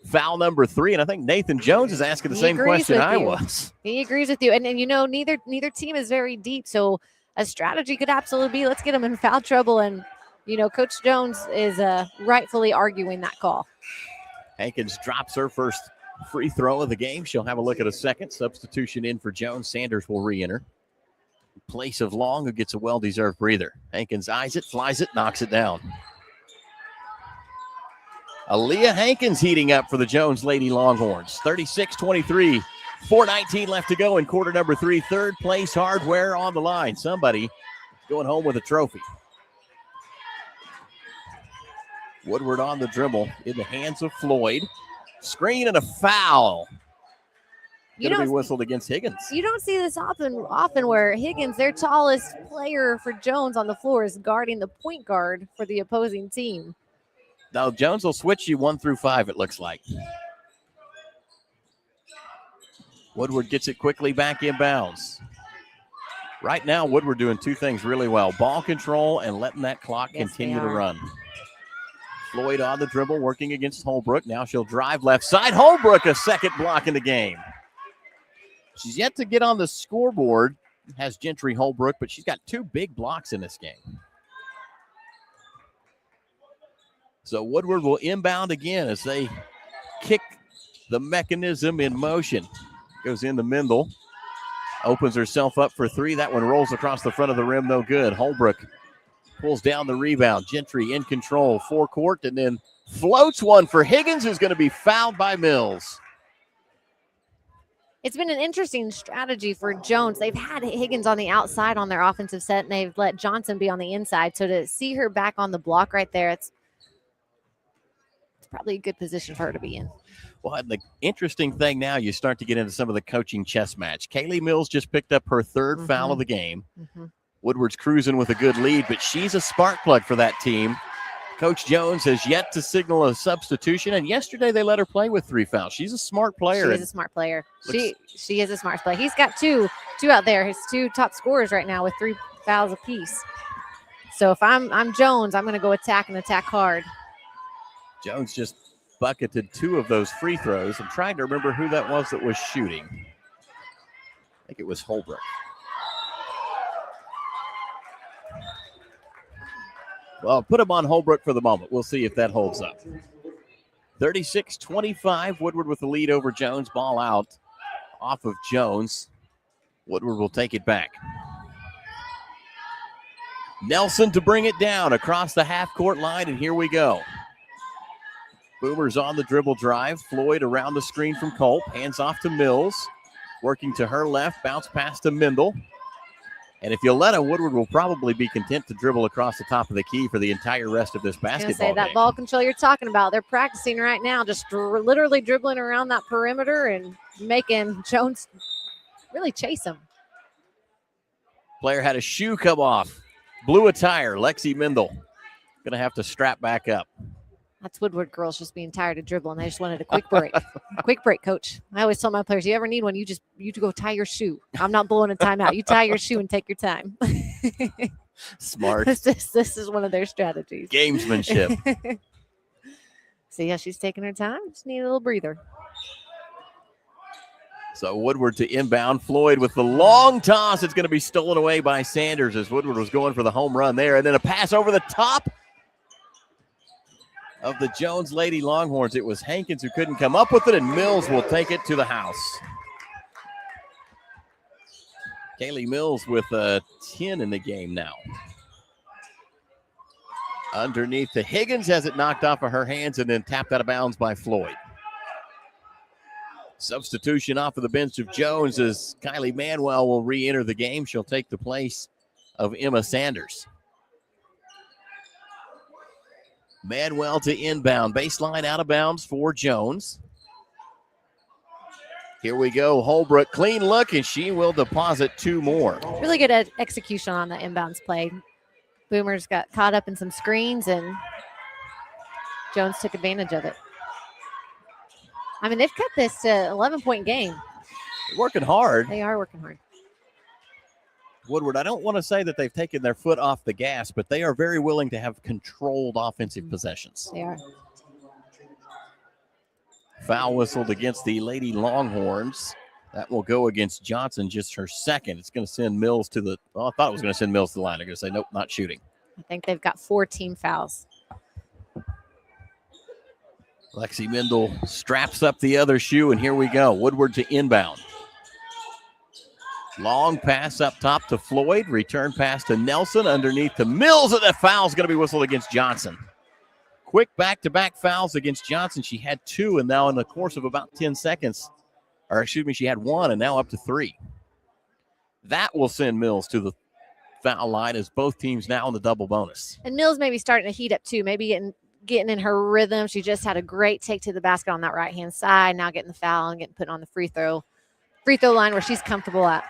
foul number 3. And I think Nathan Jones is asking the same question I was. He agrees with you. And you know, neither team is very deep. So a strategy could absolutely be, let's get them in foul trouble. And, you know, Coach Jones is rightfully arguing that call. Hankins drops her first free throw of the game. She'll have a look at a second. Substitution in for Jones. Sanders will re-enter. Place of Long, who gets a well-deserved breather. Hankins eyes it, flies it, knocks it down. Aaliyah Hankins heating up for the Jones Lady Longhorns. 36-23, 4:19 left to go in quarter number 3. Third place hardware on the line. Somebody going home with a trophy. Woodward on the dribble in the hands of Floyd. Screen and a foul. Going to be whistled against Higgins. You don't see this often where Higgins, their tallest player for Jones on the floor, is guarding the point guard for the opposing team. Now, Jones will switch you 1 through 5, it looks like. Woodward gets it quickly back inbounds. Right now, Woodward doing 2 things really well. Ball control and letting that clock continue to run. Floyd on the dribble, working against Holbrook. Now she'll drive left side. Holbrook, a second block in the game. She's yet to get on the scoreboard, has Gentry Holbrook, but she's got 2 big blocks in this game. So Woodward will inbound again as they kick the mechanism in motion. Goes into Mendel. Opens herself up for 3. That one rolls across the front of the rim, no good. Holbrook pulls down the rebound. Gentry in control, forecourt, and then floats one for Higgins, who's going to be fouled by Mills. It's been an interesting strategy for Jones. They've had Higgins on the outside on their offensive set, and they've let Johnson be on the inside. So to see her back on the block right there, it's probably a good position for her to be in. Well, and the interesting thing now, you start to get into some of the coaching chess match. Kaylee Mills just picked up her third foul of the game. Woodward's cruising with a good lead, but she's a spark plug for that team. Coach Jones has yet to signal a substitution, and yesterday they let her play with 3 fouls. She's a smart player. She is a smart player. She is a smart player. He's got two out there. His 2 top scorers right now with 3 fouls apiece. So if I'm Jones, I'm going to go attack hard. Jones just bucketed 2 of those free throws. I'm trying to remember who that was shooting. I think it was Holbrook. Well, put him on Holbrook for the moment. We'll see if that holds up. 36-25, Woodward with the lead over Jones. Ball out off of Jones. Woodward will take it back. Nelson to bring it down across the half-court line, and here we go. Boomers on the dribble drive. Floyd around the screen from Culp. Hands off to Mills. Working to her left. Bounce pass to Mendel. And if you let him, Woodward will probably be content to dribble across the top of the key for the entire rest of this basketball game. That ball control you're talking about, they're practicing right now, just literally dribbling around that perimeter and making Jones really chase him. Player had a shoe come off. Blew a tire. Lexi Mendel going to have to strap back up. That's Woodward girls just being tired of dribbling. They just wanted a quick break. Quick break, coach. I always tell my players, you ever need one, you go tie your shoe. I'm not blowing a timeout. You tie your shoe and take your time. Smart. This is one of their strategies. Gamesmanship. See how she's taking her time? Just need a little breather. So Woodward to inbound. Floyd with the long toss. It's going to be stolen away by Sanders as Woodward was going for the home run there. And then a pass over the top of the Jones Lady Longhorns. It was Hankins who couldn't come up with it, and Mills will take it to the house. Kaylee Mills with a 10 in the game now. Underneath to Higgins, has it knocked off of her hands and then tapped out of bounds by Floyd. Substitution off of the bench of Jones as Kylie Manuel will re-enter the game. She'll take the place of Emma Sanders. Manuel to inbound. Baseline out of bounds for Jones. Here we go. Holbrook, clean look, and she will deposit 2 more. Really good execution on the inbounds play. Boomers got caught up in some screens, and Jones took advantage of it. I mean, they've cut this to 11-point game. They're working hard. They are working hard. Woodward, I don't want to say that they've taken their foot off the gas, but they are very willing to have controlled offensive possessions. They are. Foul whistled against the Lady Longhorns. That will go against Johnson, just her second. It's going to send Mills to the, well, I thought it was going to send Mills to the line. I'm going to say, nope, not shooting. I think they've got 4 team fouls. Lexi Mendel straps up the other shoe, and here we go. Woodward to inbound. Long pass up top to Floyd. Return pass to Nelson. Underneath to Mills, and that foul is going to be whistled against Johnson. Quick back-to-back fouls against Johnson. She had 2, and now in the course of about 10 seconds, or excuse me, she had 1, and now up to 3. That will send Mills to the foul line as both teams now in the double bonus. And Mills maybe starting to heat up too, maybe getting in her rhythm. She just had a great take to the basket on that right-hand side, now getting the foul and getting put on the free throw line where she's comfortable at.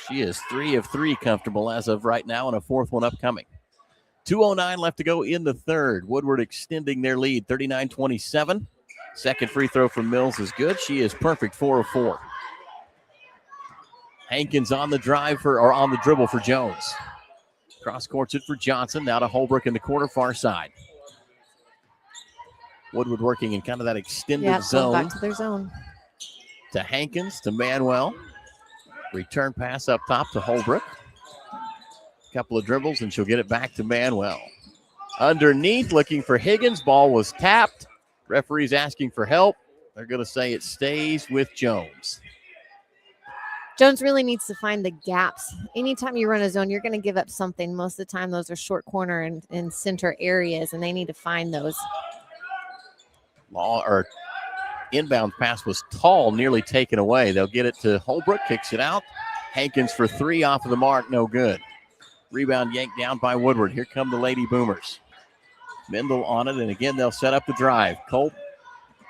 She is 3 of 3 comfortable as of right now, and a 4th one upcoming. 2:09 left to go in the third. Woodward extending their lead, 39-27. Second free throw from Mills is good. She is perfect, 4 of 4. Hankins on the drive on the dribble for Jones. Cross courts it for Johnson. Now to Holbrook in the corner, far side. Woodward working in kind of that extended zone. Back to their zone. To Hankins, to Manuel. Return pass up top to Holbrook. Couple of dribbles, and she'll get it back to Manuel. Underneath, looking for Higgins. Ball was tapped. Referee's asking for help. They're going to say it stays with Jones. Jones really needs to find the gaps. Anytime you run a zone, you're going to give up something. Most of the time, those are short corner and center areas, and they need to find those. Inbound pass was tall, nearly taken away. They'll get it to Holbrook, kicks it out. Hankins for 3 off of the mark, no good. Rebound yanked down by Woodward. Here come the Lady Boomers. Mendel on it, and again, they'll set up the drive. Culp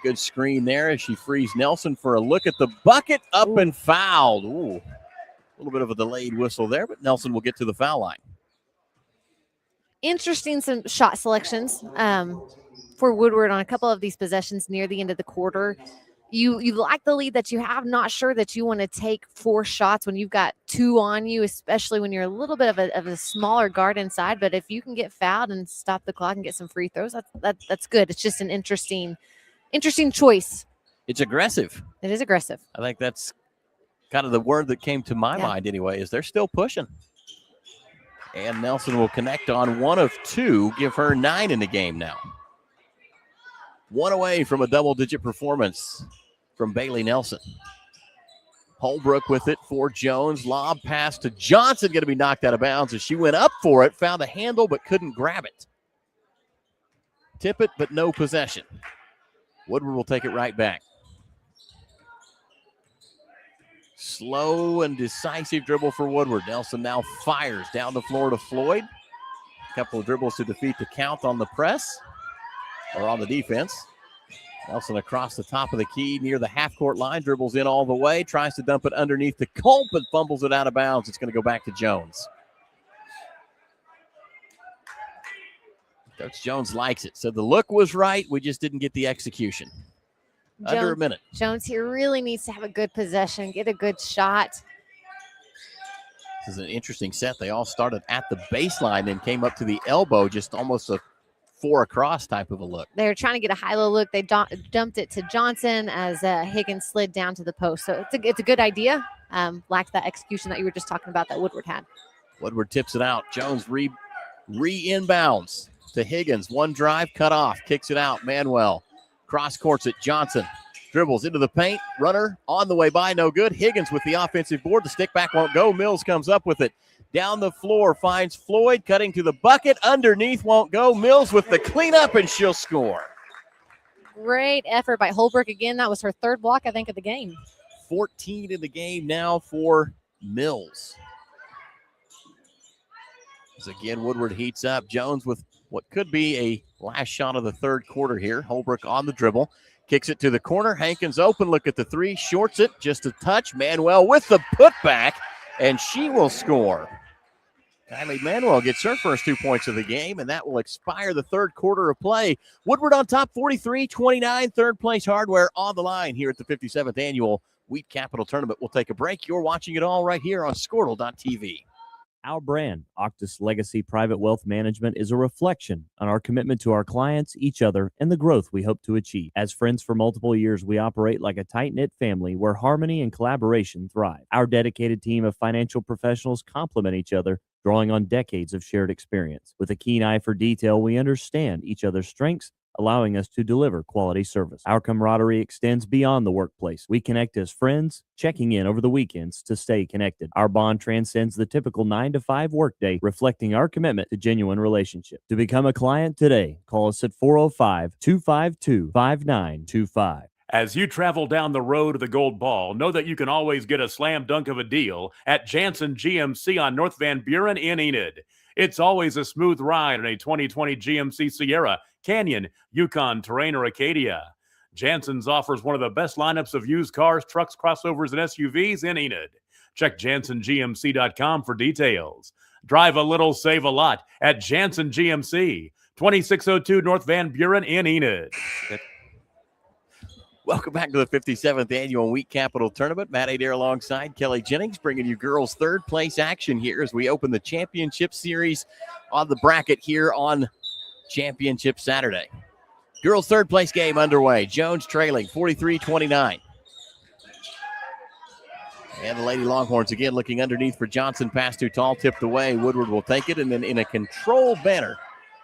Good screen there as she frees Nelson for a look at the bucket, up and fouled. Ooh, a little bit of a delayed whistle there, but Nelson will get to the foul line. Interesting some shot selections for Woodward on a couple of these possessions near the end of the quarter. You like the lead that you have, not sure that you want to take 4 shots when you've got 2 on you, especially when you're a little bit of a smaller guard inside. But if you can get fouled and stop the clock and get some free throws, that's good. It's just an interesting choice. It's aggressive. It is aggressive. I think that's kind of the word that came to my mind anyway, is they're still pushing. And Nelson will connect on 1 of 2, give her 9 in the game now. 1 away from a double-digit performance from Bailey Nelson. Holbrook with it for Jones. Lob pass to Johnson, going to be knocked out of bounds as she went up for it, found a handle but couldn't grab it. Tip it, but no possession. Woodward will take it right back. Slow and decisive dribble for Woodward. Nelson now fires down the floor to Floyd. A couple of dribbles to defeat the count on the press, or on the defense. Nelson across the top of the key near the half-court line, dribbles in all the way, tries to dump it underneath the Culp, but fumbles it out of bounds. It's going to go back to Jones. Coach Jones likes it. So the look was right. We just didn't get the execution. Under a minute. Jones here really needs to have a good possession, get a good shot. This is an interesting set. They all started at the baseline and came up to the elbow, just almost a 4 across type of a look. They were trying to get a high-low look. They dumped it to Johnson as Higgins slid down to the post. So it's a good idea. Lacked that execution that you were just talking about that Woodward had. Woodward tips it out. Jones re-inbounds to Higgins. 1 drive, cut off, kicks it out. Manuel cross courts it. Johnson dribbles into the paint. Runner on the way by, no good. Higgins with the offensive board. The stick back won't go. Mills comes up with it. Down the floor, finds Floyd, cutting to the bucket. Underneath, won't go. Mills with the cleanup, and she'll score. Great effort by Holbrook again. That was her 3rd block, I think, of the game. 14 in the game now for Mills. As again, Woodward heats up. Jones with what could be a last shot of the 3rd quarter here. Holbrook on the dribble. Kicks it to the corner. Hankins open. Look at the 3. Shorts it. Just a touch. Manuel with the putback, and she will score. Kylie Manuel gets her first 2 points of the game, and that will expire the 3rd quarter of play. Woodward on top, 43-29. 3rd place Hardware on the line here at the 57th Annual Wheat Capital Tournament. We'll take a break. You're watching it all right here on Squirtle.tv. Our brand, Octus Legacy Private Wealth Management, is a reflection on our commitment to our clients, each other, and the growth we hope to achieve. As friends for multiple years, we operate like a tight-knit family where harmony and collaboration thrive. Our dedicated team of financial professionals complement each other, drawing on decades of shared experience. With a keen eye for detail, we understand each other's strengths, allowing us to deliver quality service. Our camaraderie extends beyond the workplace. We connect as friends, checking in over the weekends to stay connected. Our bond transcends the typical 9-to-5 workday, reflecting our commitment to genuine relationship. To become a client today, call us at 405-252-5925. As you travel down the road to the gold ball, know that you can always get a slam dunk of a deal at Jansen GMC on North Van Buren in Enid. It's always a smooth ride in a 2020 GMC Sierra, Canyon, Yukon, Terrain, or Acadia. Jansen's offers one of the best lineups of used cars, trucks, crossovers, and SUVs in Enid. Check JansenGMC.com for details. Drive a little, save a lot at Jansen GMC, 2602 North Van Buren in Enid. Welcome back to the 57th Annual Wheat Capital Tournament. Matt Adair alongside Kelly Jennings, bringing you girls' 3rd place action here as we open the championship series on the bracket here on Championship Saturday. Girls' 3rd place game underway. Jones trailing 43-29. And the Lady Longhorns again looking underneath for Johnson. Pass too tall, tipped away. Woodward will take it, and then in a controlled manner,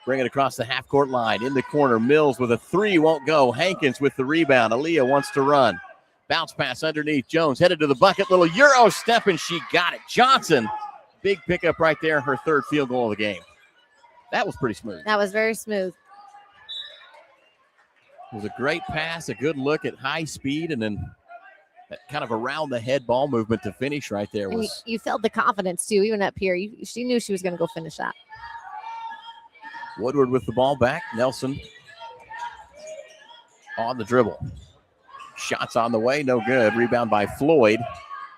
bring it across the half-court line. In the corner, Mills with a 3, won't go. Hankins with the rebound. Aaliyah wants to run. Bounce pass underneath. Jones headed to the bucket. Little Euro step, and she got it. Johnson, big pickup right there. Her 3rd field goal of the game. That was pretty smooth. That was very smooth. It was a great pass, a good look at high speed, and then that kind of around-the-head ball movement to finish right there. And Was you felt the confidence, too, even up here. She knew she was going to go finish that. Woodward with the ball back. Nelson on the dribble. Shots on the way, no good. Rebound by Floyd.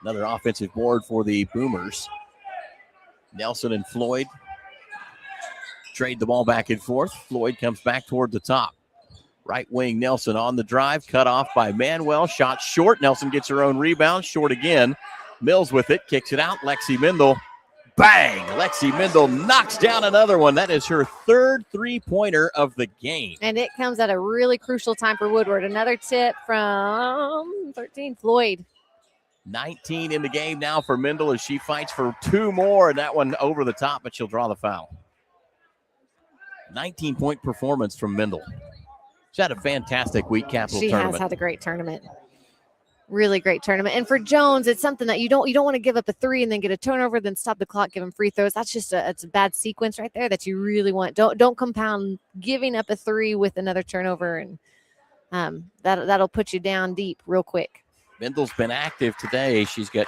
Another offensive board for the Boomers. Nelson and Floyd trade the ball back and forth. Floyd comes back toward the top. Right wing Nelson on the drive, cut off by Manuel. Shot short. Nelson gets her own rebound. Short again. Mills with it, kicks it out. Lexi Mendel. Bang! Lexi Mendel knocks down another one. That is her third three-pointer of the game. And it comes at a really crucial time for Woodward. Another tip from 13, Floyd. 19 in the game now for Mendel as she fights for two more. And that one over the top, but she'll draw the foul. 19-point performance from Mendel. She's had a fantastic week, Capital Tournament. She has had a great tournament. Really great tournament. And for Jones, it's something that you don't want to give up a three and then get a turnover, then stop the clock, give him free throws. That's just it's a bad sequence right there that you really want. Don't compound giving up a three with another turnover, and that'll put you down deep real quick. Mendel's been active today. She's got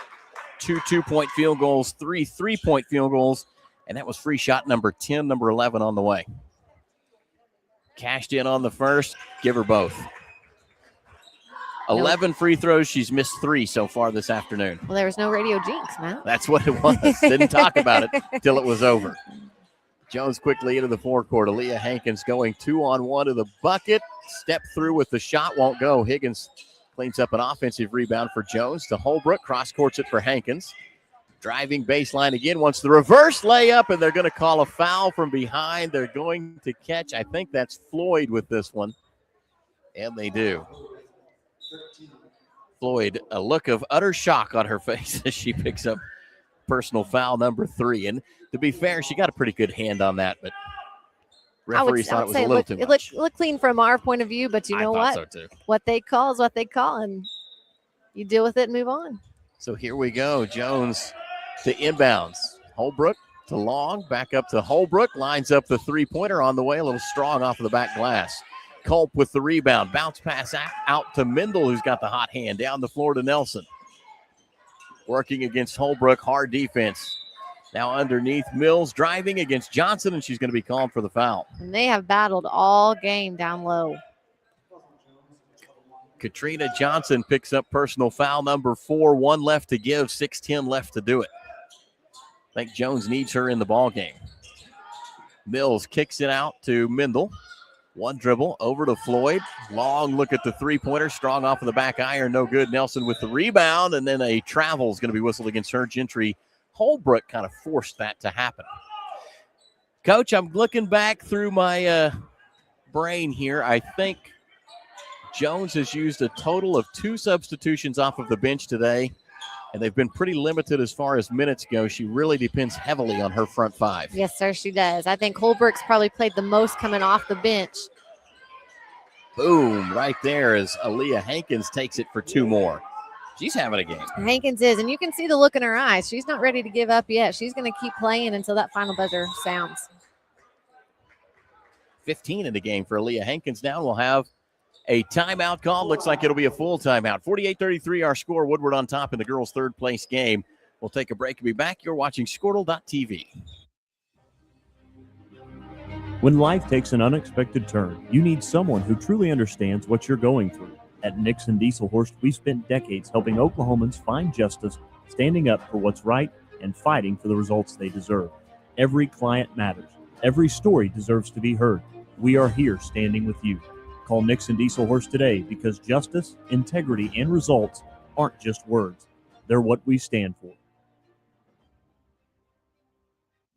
2 2-point field goals, 3 3-point field goals, and that was free shot number 10, number 11 on the way. Cashed in on the first. Give her both. 11 free throws. She's missed 3 so far this afternoon. Well, there was no radio jinx, man. That's what it was. Didn't talk about it till it was over. Jones quickly into the forecourt. Aaliyah Hankins going 2-on-1 to the bucket. Step through with the shot. Won't go. Higgins cleans up an offensive rebound for Jones to Holbrook. Cross courts it for Hankins. Driving baseline again. Wants the reverse layup, and they're going to call a foul from behind. They're going to catch, I think that's Floyd with this one. And they do. Floyd, a look of utter shock on her face as she picks up personal foul number 3. And to be fair, she got a pretty good hand on that, but referees thought it was a little too much. It looked clean from our point of view, but you know what? So too. What they call is what they call, and you deal with it and move on. So here we go. Jones to inbounds. Holbrook to Long, back up to Holbrook, lines up the three-pointer on the way, a little strong off of the back glass. Culp with the rebound, bounce pass out to Mendel, who's got the hot hand, down the floor to Nelson. Working against Holbrook, hard defense. Now underneath, Mills driving against Johnson, and she's going to be called for the foul. And they have battled all game down low. Katrina Johnson picks up personal foul number 4, 1 left to give, 6:10 left to do it. I think Jones needs her in the ball game. Mills kicks it out to Mendel. One dribble over to Floyd. Long look at the three-pointer. Strong off of the back iron. No good. Nelson with the rebound. And then a travel is going to be whistled against her. Gentry Holbrook kind of forced that to happen. Coach, I'm looking back through my brain here. I think Jones has used a total of 2 substitutions off of the bench today, and they've been pretty limited as far as minutes go. She really depends heavily on her front 5. Yes, sir, she does. I think Holbrook's probably played the most coming off the bench. Boom, right there as Aaliyah Hankins takes it for 2 more. She's having a game. Hankins is, and you can see the look in her eyes. She's not ready to give up yet. She's going to keep playing until that final buzzer sounds. 15 in the game for Aaliyah Hankins now. We'll have a timeout call. Looks like it'll be a full timeout. 48-33 our score. Woodward on top in the girls' third place game. We'll take a break and be back. You're watching Squirtle.tv. When life takes an unexpected turn, you need someone who truly understands what you're going through. At Nixon Dieselhorst, we've spent decades helping Oklahomans find justice, standing up for what's right, and fighting for the results they deserve. Every client matters. Every story deserves to be heard. We are here standing with you. Call Nixon Dieselhorst today because justice, integrity, and results aren't just words. They're what we stand for.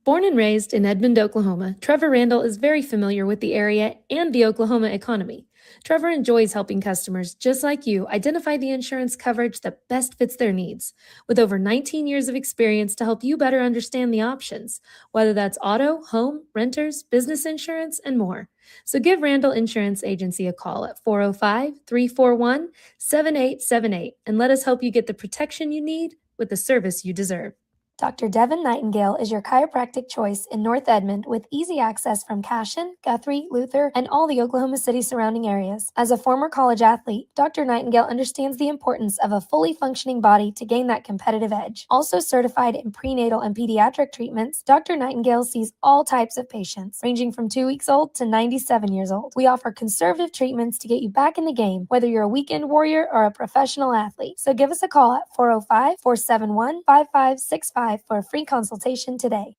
Born and raised in Edmond, Oklahoma, Trevor Randall is very familiar with the area and the Oklahoma economy. Trevor enjoys helping customers just like you identify the insurance coverage that best fits their needs, with over 19 years of experience to help you better understand the options, whether that's auto, home, renters, business insurance, and more. So give Randall Insurance Agency a call at 405-341-7878 and let us help you get the protection you need with the service you deserve. Dr. Devin Nightingale is your chiropractic choice in North Edmond with easy access from Cashion, Guthrie, Luther, and all the Oklahoma City surrounding areas. As a former college athlete, Dr. Nightingale understands the importance of a fully functioning body to gain that competitive edge. Also certified in prenatal and pediatric treatments, Dr. Nightingale sees all types of patients, ranging from 2 weeks old to 97 years old. We offer conservative treatments to get you back in the game, whether you're a weekend warrior or a professional athlete. So give us a call at 405-471-5565 for a free consultation today.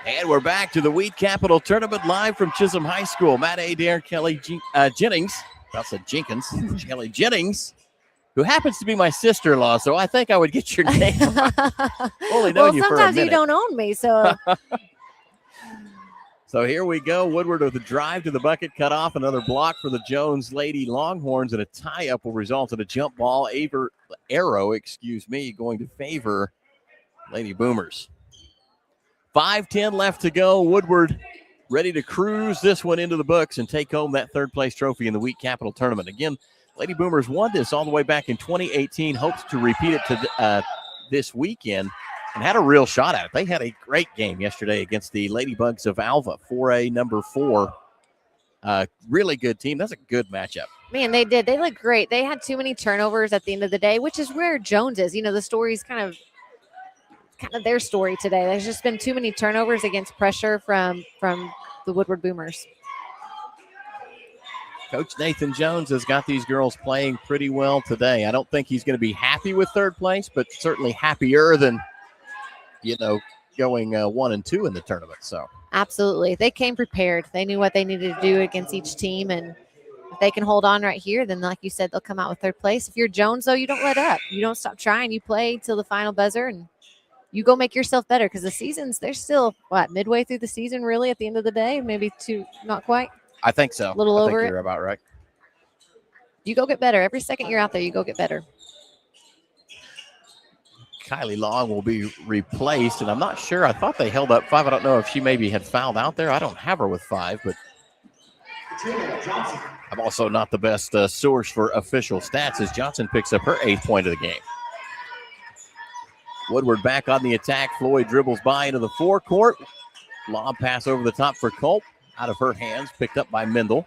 And we're back to the Wheat Capital Tournament live from Chisholm High School. Matt Adair, Kelly Jennings, that's a Jenkins, Kelly Jennings, who happens to be my sister-in-law, so I think I would get your name. Only known you for a sometimes you minute. don't own me, so. So here we go. Woodward with a drive to the bucket, cut off. Another block for the Jones Lady Longhorns, and a tie-up will result in a jump ball. Arrow, going to favor Lady Boomers. 5:10 left to go. Woodward ready to cruise this one into the books and take home that third-place trophy in the Wheat Capital Tournament. Again, Lady Boomers won this all the way back in 2018. Hopes to repeat it to this weekend. And had a real shot at it. They had a great game yesterday against the Ladybugs of Alva, 4A number 4. Really good team. That's a good matchup. Man, they did. They looked great. They had too many turnovers at the end of the day, which is where Jones is. You know, the story's kind of their story today. There's just been too many turnovers against pressure from the Woodward Boomers. Coach Nathan Jones has got these girls playing pretty well today. I don't think he's going to be happy with third place, but certainly happier than going 1 and 2 in the tournament. So Absolutely. They came prepared. They knew what they needed to do against each team. And if they can hold on right here, then like you said, they'll come out with third place. If you're Jones, though, you don't let up. You don't stop trying. You play till the final buzzer and you go make yourself better because the seasons, they're still, midway through the season, really, at the end of the day? Maybe not quite? I think so. A little over think it. you're about right. You go get better. Every second you're out there, you go get better. Kylie Long will be replaced, and I'm not sure. I thought they held up 5. I don't know if she maybe had fouled out there. I don't have her with 5, but I'm also not the best source for official stats as Johnson picks up her 8th point of the game. Woodward back on the attack. Floyd dribbles by into the forecourt. Lob pass over the top for Culp. Out of her hands, picked up by Mendel.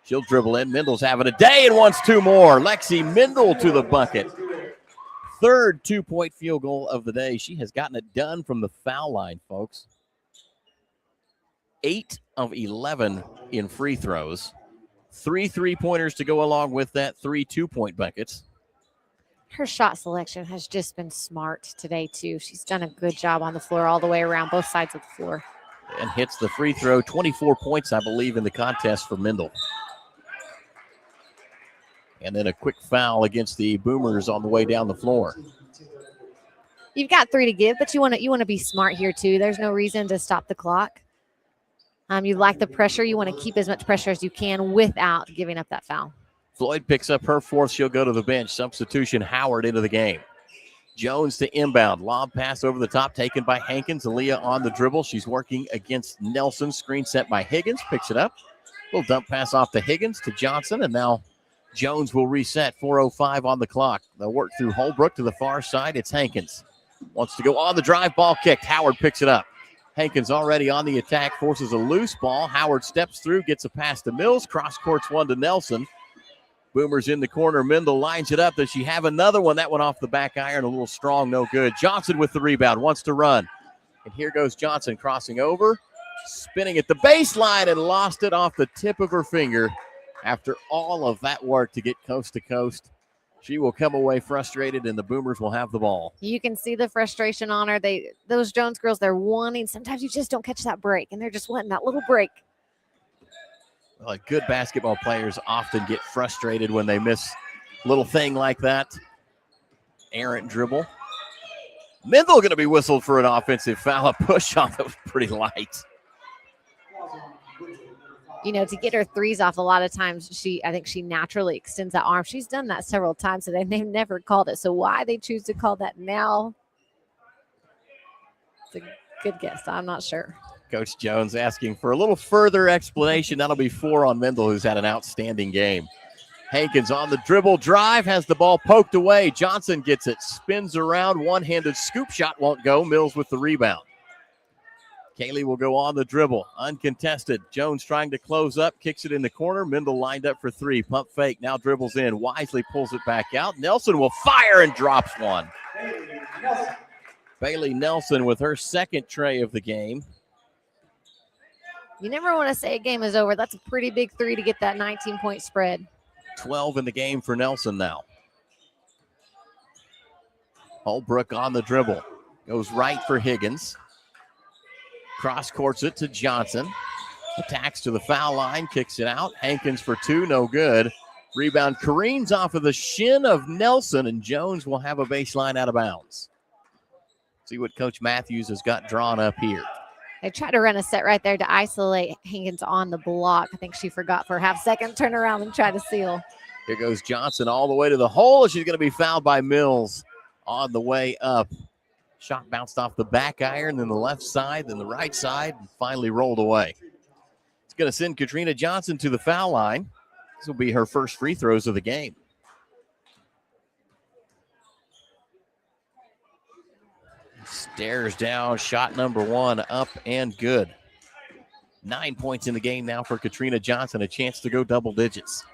She'll dribble in. Mendel's having a day and wants 2 more. Lexi Mendel to the bucket. 3rd 2-point field goal of the day. She has gotten it done from the foul line, folks. 8 of 11 in free throws. 3 3-pointers to go along with that. 3 2-point buckets. Her shot selection has just been smart today, too. She's done a good job on the floor all the way around both sides of the floor. And hits the free throw. 24 points, I believe, in the contest for Mendel. And then a quick foul against the Boomers on the way down the floor. You've got 3 to give, but you want to be smart here too. There's no reason to stop the clock. You like the pressure. You want to keep as much pressure as you can without giving up that foul. Floyd picks up her 4th. She'll go to the bench. Substitution Howard into the game. Jones to inbound. Lob pass over the top taken by Hankins. Aaliyah on the dribble. She's working against Nelson. Screen set by Higgins. Picks it up. Little dump pass off to Higgins to Johnson. And now Jones will reset. 4:05 on the clock. They'll work through Holbrook to the far side. It's Hankins. Wants to go on the drive. Ball kicked. Howard picks it up. Hankins already on the attack. Forces a loose ball. Howard steps through. Gets a pass to Mills. Cross courts one to Nelson. Boomers in the corner. Mendel lines it up. Does she have another one? That one off the back iron. A little strong. No good. Johnson with the rebound. Wants to run. And here goes Johnson crossing over. Spinning at the baseline and lost it off the tip of her finger. After all of that work to get coast to coast, she will come away frustrated, and the Boomers will have the ball. You can see the frustration on her. Those Jones girls, they're wanting. Sometimes you just don't catch that break, and they're just wanting that little break. Well, good basketball players often get frustrated when they miss a little thing like that. Errant dribble. Mendel going to be whistled for an offensive foul. A push off that was pretty light. To get her threes off, a lot of times I think she naturally extends that arm. She's done that several times today, and they've never called it. So why they choose to call that now, it's a good guess. I'm not sure. Coach Jones asking for a little further explanation. That'll be 4 on Mendel, who's had an outstanding game. Hankins on the dribble drive, has the ball poked away. Johnson gets it, spins around, one-handed scoop shot won't go. Mills with the rebound. Kaylee will go on the dribble, uncontested. Jones trying to close up, kicks it in the corner. Mendel lined up for three, pump fake, now dribbles in. Wisely pulls it back out. Nelson will fire and drops one. Bailey Nelson with her second tray of the game. You never want to say a game is over. That's a pretty big three to get that 19-point spread. 12 in the game for Nelson now. Holbrook on the dribble. Goes right for Higgins. Cross courts it to Johnson. Attacks to the foul line, kicks it out. Hankins for two, no good. Rebound careens off of the shin of Nelson, and Jones will have a baseline out of bounds. See what Coach Matthews has got drawn up here. They tried to run a set right there to isolate Hankins on the block. I think she forgot for a half second, turn around and try to seal. Here goes Johnson all the way to the hole. She's going to be fouled by Mills on the way up. Shot bounced off the back iron, then the left side, then the right side, and finally rolled away. It's going to send Katrina Johnson to the foul line. This will be her first free throws of the game. Stares down, shot number one, up and good. 9 points in the game now for Katrina Johnson, a chance to go double digits.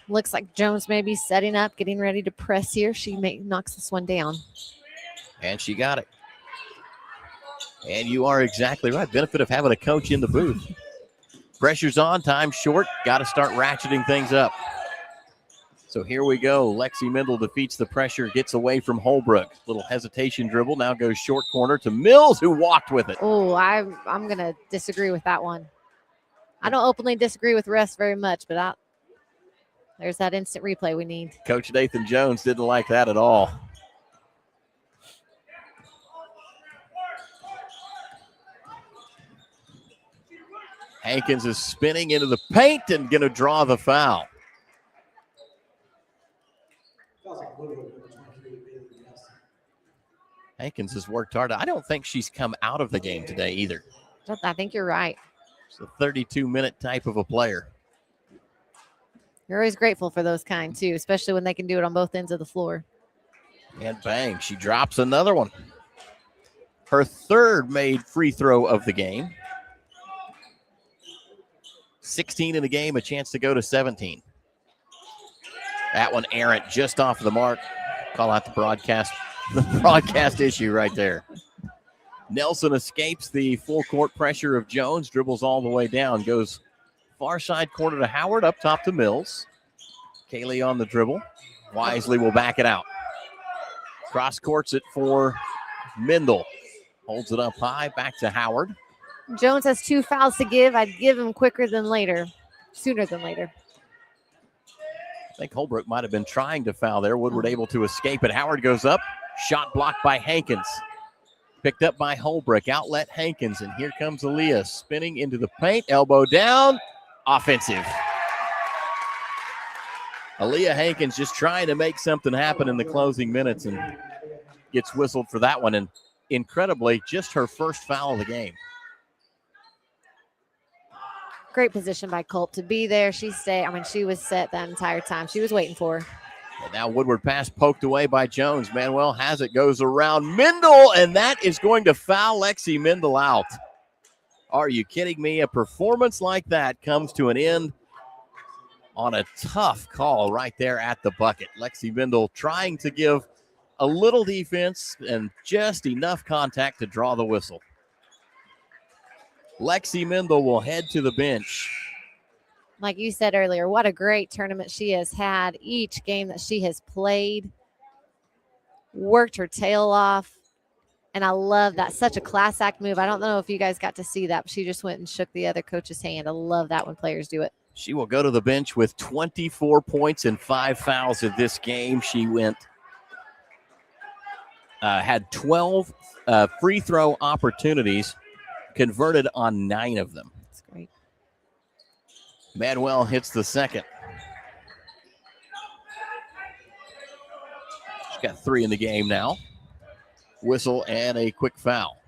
Looks like Jones may be setting up, getting ready to press here. She knocks this one down. And she got it. And you are exactly right. Benefit of having a coach in the booth. Pressure's on, time short. Got to start ratcheting things up. So here we go. Lexi Mendel defeats the pressure, gets away from Holbrook. Little hesitation dribble, now goes short corner to Mills, who walked with it. Oh, I'm going to disagree with that one. I don't openly disagree with refs very much, but there's that instant replay we need. Coach Nathan Jones didn't like that at all. Hankins is spinning into the paint and going to draw the foul. Hankins has worked hard. I don't think she's come out of the game today either. I think you're right. She's a 32-minute type of a player. You're always grateful for those kind, too, especially when they can do it on both ends of the floor. And bang, she drops another one. Her third made free throw of the game. 16 in the game, a chance to go to 17. That one errant, just off the mark. Call out the broadcast issue right there. Nelson escapes the full court pressure of Jones, dribbles all the way down, goes far side corner to Howard, up top to Mills. Kaylee on the dribble. Wisely will back it out. Cross courts it for Mendel. Holds it up high, back to Howard. Jones has 2 fouls to give. I'd give him quicker than later, sooner than later. I think Holbrook might have been trying to foul there. Woodward able to escape it. Howard goes up. Shot blocked by Hankins. Picked up by Holbrook. Outlet Hankins. And here comes Aaliyah spinning into the paint. Elbow down. Offensive. Aaliyah Hankins just trying to make something happen in the closing minutes and gets whistled for that one. And incredibly, just her first foul of the game. Great position by Culp to be there. She was set that entire time. She was waiting for her. And now Woodward pass poked away by Jones. Manuel has it, goes around Mendel, and that is going to foul Lexi Mendel out. Are you kidding me? A performance like that comes to an end on a tough call right there at the bucket. Lexi Mendel trying to give a little defense and just enough contact to draw the whistle. Lexi Mendel will head to the bench. Like you said earlier, what a great tournament she has had. Each game that she has played, worked her tail off. And I love that. Such a class act move. I don't know if you guys got to see that, but she just went and shook the other coach's hand. I love that when players do it. She will go to the bench with 24 points and 5 fouls in this game. She had 12 free throw opportunities, converted on 9 of them. That's great. Manuel hits the second. She's got 3 in the game now. Whistle and a quick foul.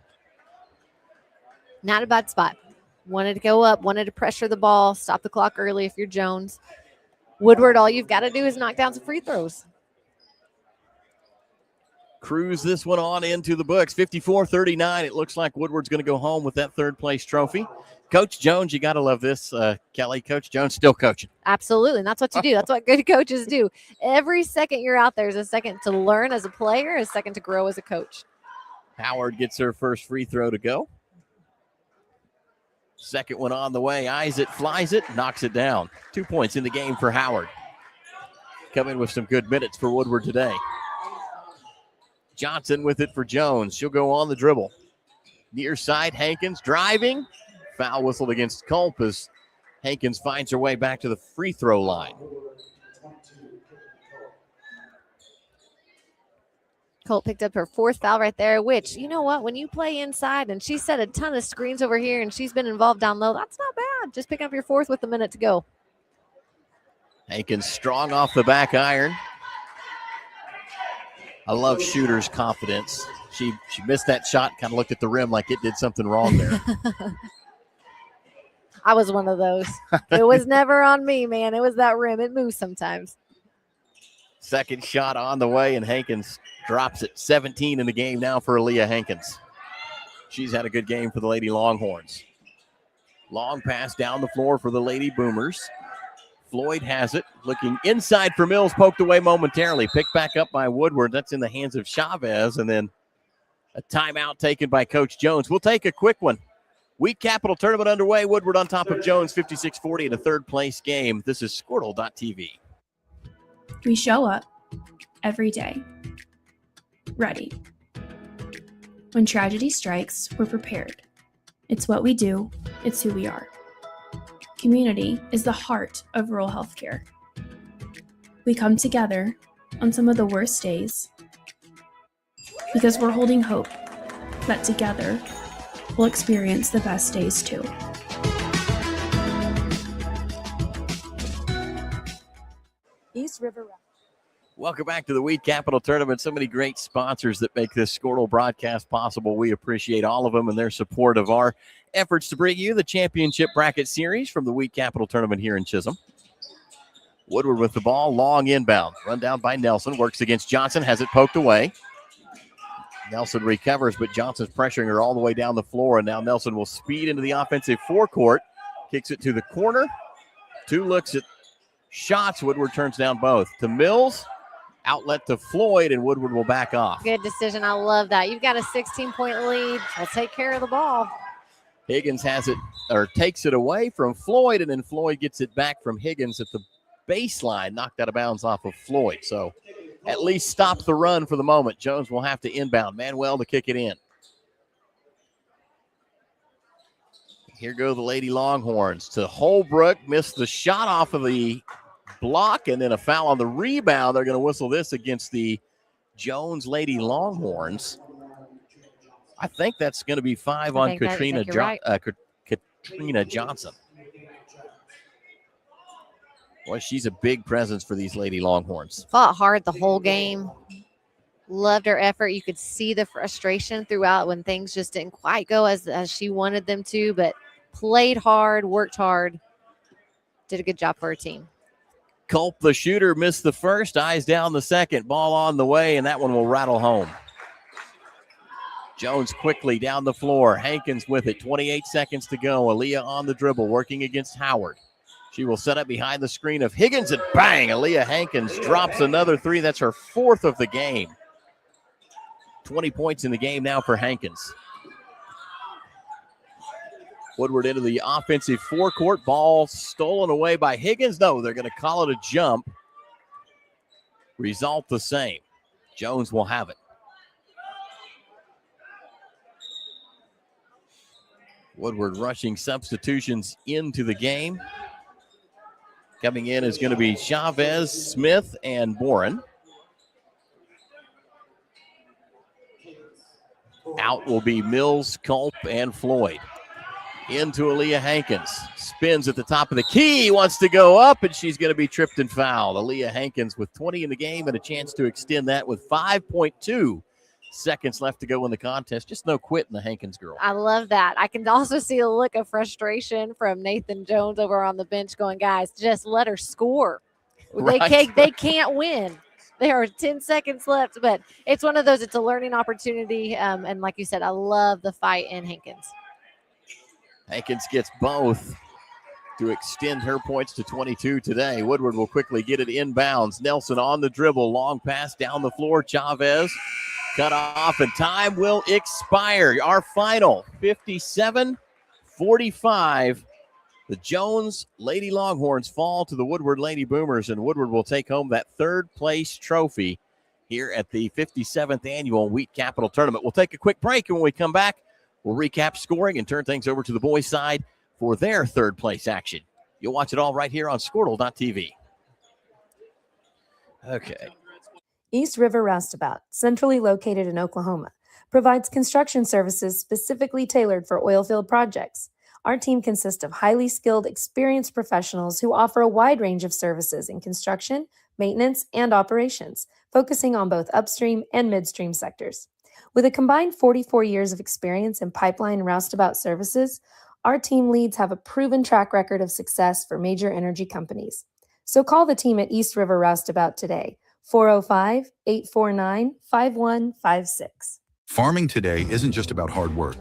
Not a bad spot. wanted to go up, wanted to pressure the ball, stop the clock early if you're Jones. Woodward, all you've got to do is knock down some free throws. Cruise this one on into the books. 54-39. It looks like Woodward's going to go home with that third-place trophy. Coach Jones, you got to love this, Kelly. Coach Jones still coaching. Absolutely. And that's what you do. That's what good coaches do. Every second you're out there is a second to learn as a player, a second to grow as a coach. Howard gets her first free throw to go. Second one on the way. Eyes it, flies it, knocks it down. 2 points in the game for Howard. Coming with some good minutes for Woodward today. Johnson with it for Jones. She'll go on the dribble. Near side, Hankins driving. Foul whistled against Culp as Hankins finds her way back to the free throw line. Colt picked up her fourth foul right there, which, you know what, when you play inside, and she set a ton of screens over here, and she's been involved down low, that's not bad. Just pick up your fourth with a minute to go. Hankins strong off the back iron. I love Shooter's confidence. She missed that shot, kind of looked at the rim like it did something wrong there. I was one of those. It was never on me, man. It was that rim. It moves sometimes. Second shot on the way, and Hankins drops it. 17 in the game now for Aaliyah Hankins. She's had a good game for the Lady Longhorns. Long pass down the floor for the Lady Boomers. Floyd has it, looking inside for Mills, poked away momentarily. Picked back up by Woodward. That's in the hands of Chavez, and then a timeout taken by Coach Jones. We'll take a quick one. Week Capital Tournament underway. Woodward on top of Jones, 56-40 in a third-place game. This is Squirtle.tv. We show up every day, ready. When tragedy strikes, we're prepared. It's what we do. It's who we are. Community is the heart of rural healthcare. We come together on some of the worst days because we're holding hope that together we'll experience the best days too. East River. Welcome back to the Weed Capital Tournament. So many great sponsors that make this Squirtle broadcast possible. We appreciate all of them and their support of our efforts to bring you the championship bracket series from the Weed Capital Tournament here in Chisholm. Woodward with the ball, long inbound. Run down by Nelson, works against Johnson, has it poked away. Nelson recovers, but Johnson's pressuring her all the way down the floor, and now Nelson will speed into the offensive forecourt, kicks it to the corner. 2 looks at shots. Woodward turns down both. To Mills. Outlet to Floyd, and Woodward will back off. Good decision. I love that. You've got a 16-point lead. We'll take care of the ball. Higgins has it, or takes it away from Floyd, and then Floyd gets it back from Higgins at the baseline, knocked out of bounds off of Floyd. So at least stop the run for the moment. Jones will have to inbound. Manuel to kick it in. Here go the Lady Longhorns to Holbrook. Missed the shot off of the block, and then a foul on the rebound. They're going to whistle this against the Jones Lady Longhorns. I think that's going to be 5 on Katrina Katrina Johnson. Boy, she's a big presence for these Lady Longhorns. Fought hard the whole game. Loved her effort. You could see the frustration throughout when things just didn't quite go as she wanted them to, but played hard, worked hard, did a good job for her team. Culp, the shooter, missed the first, eyes down the second. Ball on the way, and that one will rattle home. Jones quickly down the floor. Hankins with it. 28 seconds to go. Aaliyah on the dribble, working against Howard. She will set up behind the screen of Higgins, and bang! Aaliyah Hankins drops another 3. That's her 4th of the game. 20 points in the game now for Hankins. Woodward into the offensive forecourt. Ball stolen away by Higgins. No, they're going to call it a jump. Result the same. Jones will have it. Woodward rushing substitutions into the game. Coming in is going to be Chavez, Smith, and Boren. Out will be Mills, Culp, and Floyd. Into Aaliyah Hankins. Spins at the top of the key. Wants to go up, and she's going to be tripped and fouled. Aaliyah Hankins with 20 in the game and a chance to extend that with 5.2 seconds left to go in the contest. Just no quit in the Hankins girl. I love that. I can also see a look of frustration from Nathan Jones over on the bench going, guys, just let her score. Right. They can't win. There are 10 seconds left, but it's one of those, it's a learning opportunity. And like you said, I love the fight in Hankins. Hankins gets both to extend her points to 22 today. Woodward will quickly get it inbounds. Nelson on the dribble, long pass down the floor. Chavez cut off, and time will expire. Our final 57-45. The Jones Lady Longhorns fall to the Woodward Lady Boomers, and Woodward will take home that third place trophy here at the 57th annual Wheat Capital Tournament. We'll take a quick break, and when we come back, we'll recap scoring and turn things over to the boys' side for their third place action. You'll watch it all right here on Squirtle.tv. Okay. East River Roustabout, centrally located in Oklahoma, provides construction services specifically tailored for oilfield projects. Our team consists of highly skilled, experienced professionals who offer a wide range of services in construction, maintenance, and operations, focusing on both upstream and midstream sectors. With a combined 44 years of experience in pipeline and roustabout services, our team leads have a proven track record of success for major energy companies. So call the team at East River Roustabout today, 405-849-5156. Farming today isn't just about hard work.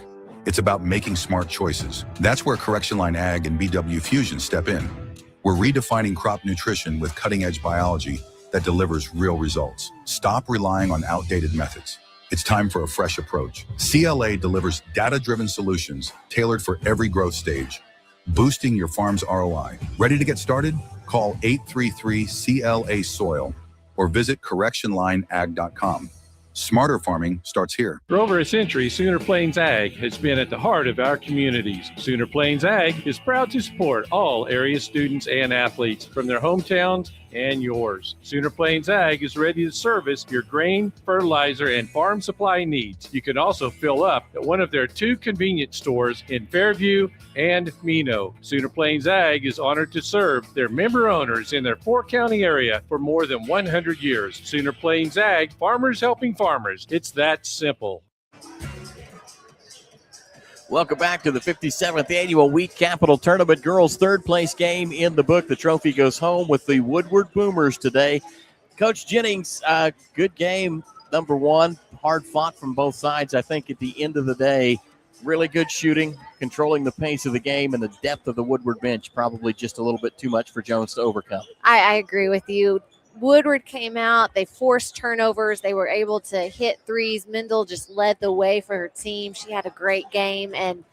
It's about making smart choices. That's where Correction Line Ag and BW Fusion step in. We're redefining crop nutrition with cutting-edge biology that delivers real results. Stop relying on outdated methods. It's time for a fresh approach. CLA delivers data-driven solutions tailored for every growth stage, boosting your farm's ROI. Ready to get started? Call 833-CLA-SOIL or visit correctionlineag.com. Smarter farming starts here. For over a century, Sooner Plains Ag has been at the heart of our communities. Sooner Plains Ag is proud to support all area students and athletes from their hometowns and yours. Sooner Plains Ag is ready to service your grain, fertilizer, and farm supply needs. You can also fill up at one of their 2 convenience stores in Fairview and Mino. Sooner Plains Ag is honored to serve their member owners in their 4-county area for more than 100 years. Sooner Plains Ag, farmers helping farmers. It's that simple. Welcome back to the 57th annual Wheat Capital Tournament. Girls' third place game in the book. The trophy goes home with the Woodward Boomers today. Coach Jennings, good game, number one. Hard fought from both sides. I think at the end of the day, really good shooting, controlling the pace of the game, and the depth of the Woodward bench probably just a little bit too much for Jones to overcome. I agree with you. Woodward came out. They forced turnovers. They were able to hit threes. Mendel just led the way for her team. She had a great game, and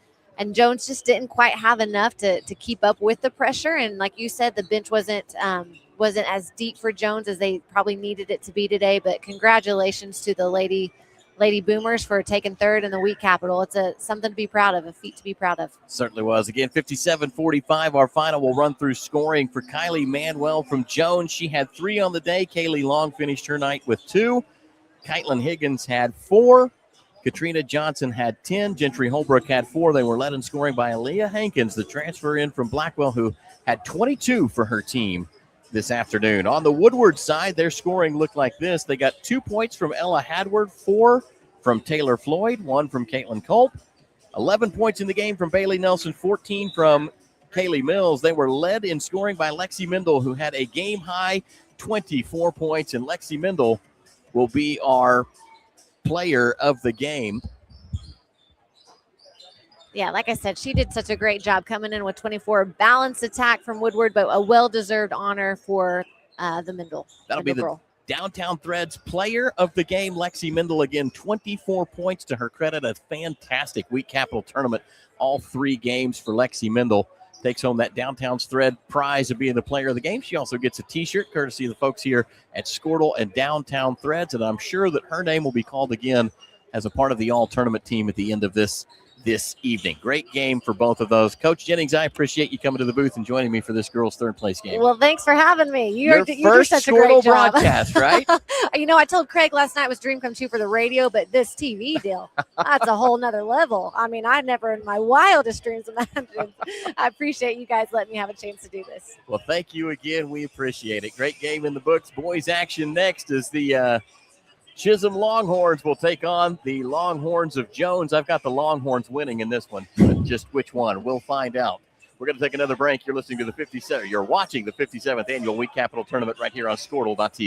Jones just didn't quite have enough to keep up with the pressure. And like you said, the bench wasn't as deep for Jones as they probably needed it to be today. But congratulations to the Lady Boomers for taking third in the Wheat Capital. It's something to be proud of, a feat to be proud of. Certainly was. Again, 57-45. Our final will run through scoring for Kylie Manuel from Jones. She had 3 on the day. Kaylee Long finished her night with 2. Kaitlin Higgins had 4. Katrina Johnson had 10. Gentry Holbrook had 4. They were led in scoring by Aaliyah Hankins, the transfer in from Blackwell, who had 22 for her team this afternoon. On the Woodward side, their scoring looked like this. They got 2 points from Ella Hadward, 4 from Taylor Floyd, 1 from Caitlin Culp, 11 points in the game from Bailey Nelson, 14 from Kaylee Mills. They were led in scoring by Lexi Mendel, who had a game-high 24 points, and Lexi Mendel will be our player of the game. Yeah, like I said, she did such a great job coming in with 24. Balanced attack from Woodward, but a well-deserved honor for the Mendel. That'll be the girl. Downtown Threads player of the game, Lexi Mendel. Again, 24 points to her credit. A fantastic Wheat Capital Tournament. All 3 games for Lexi Mendel. Takes home that Downtown's Thread prize of being the player of the game. She also gets a T-shirt courtesy of the folks here at Squirtle and Downtown Threads, and I'm sure that her name will be called again as a part of the all-tournament team at the end of this evening. Great game for both of those. Coach Jennings, I appreciate you coming to the booth and joining me for this girls' third place game. Well, thanks for having me. You do such a Squirtle great job. broadcast, right? I told Craig last night was dream come true for the radio, but this TV deal, that's a whole nother level. I mean, I never in my wildest dreams imagined. I appreciate you guys letting me have a chance to do this. Well, thank you again. We appreciate it. Great game in the books. Boys action next as the Chisholm Longhorns will take on the Longhorns of Jones. I've got the Longhorns winning in this one. But just which one? We'll find out. We're going to take another break. You're listening to the 57th. You're watching the 57th Annual Week Capital Tournament right here on Squirtle.tv.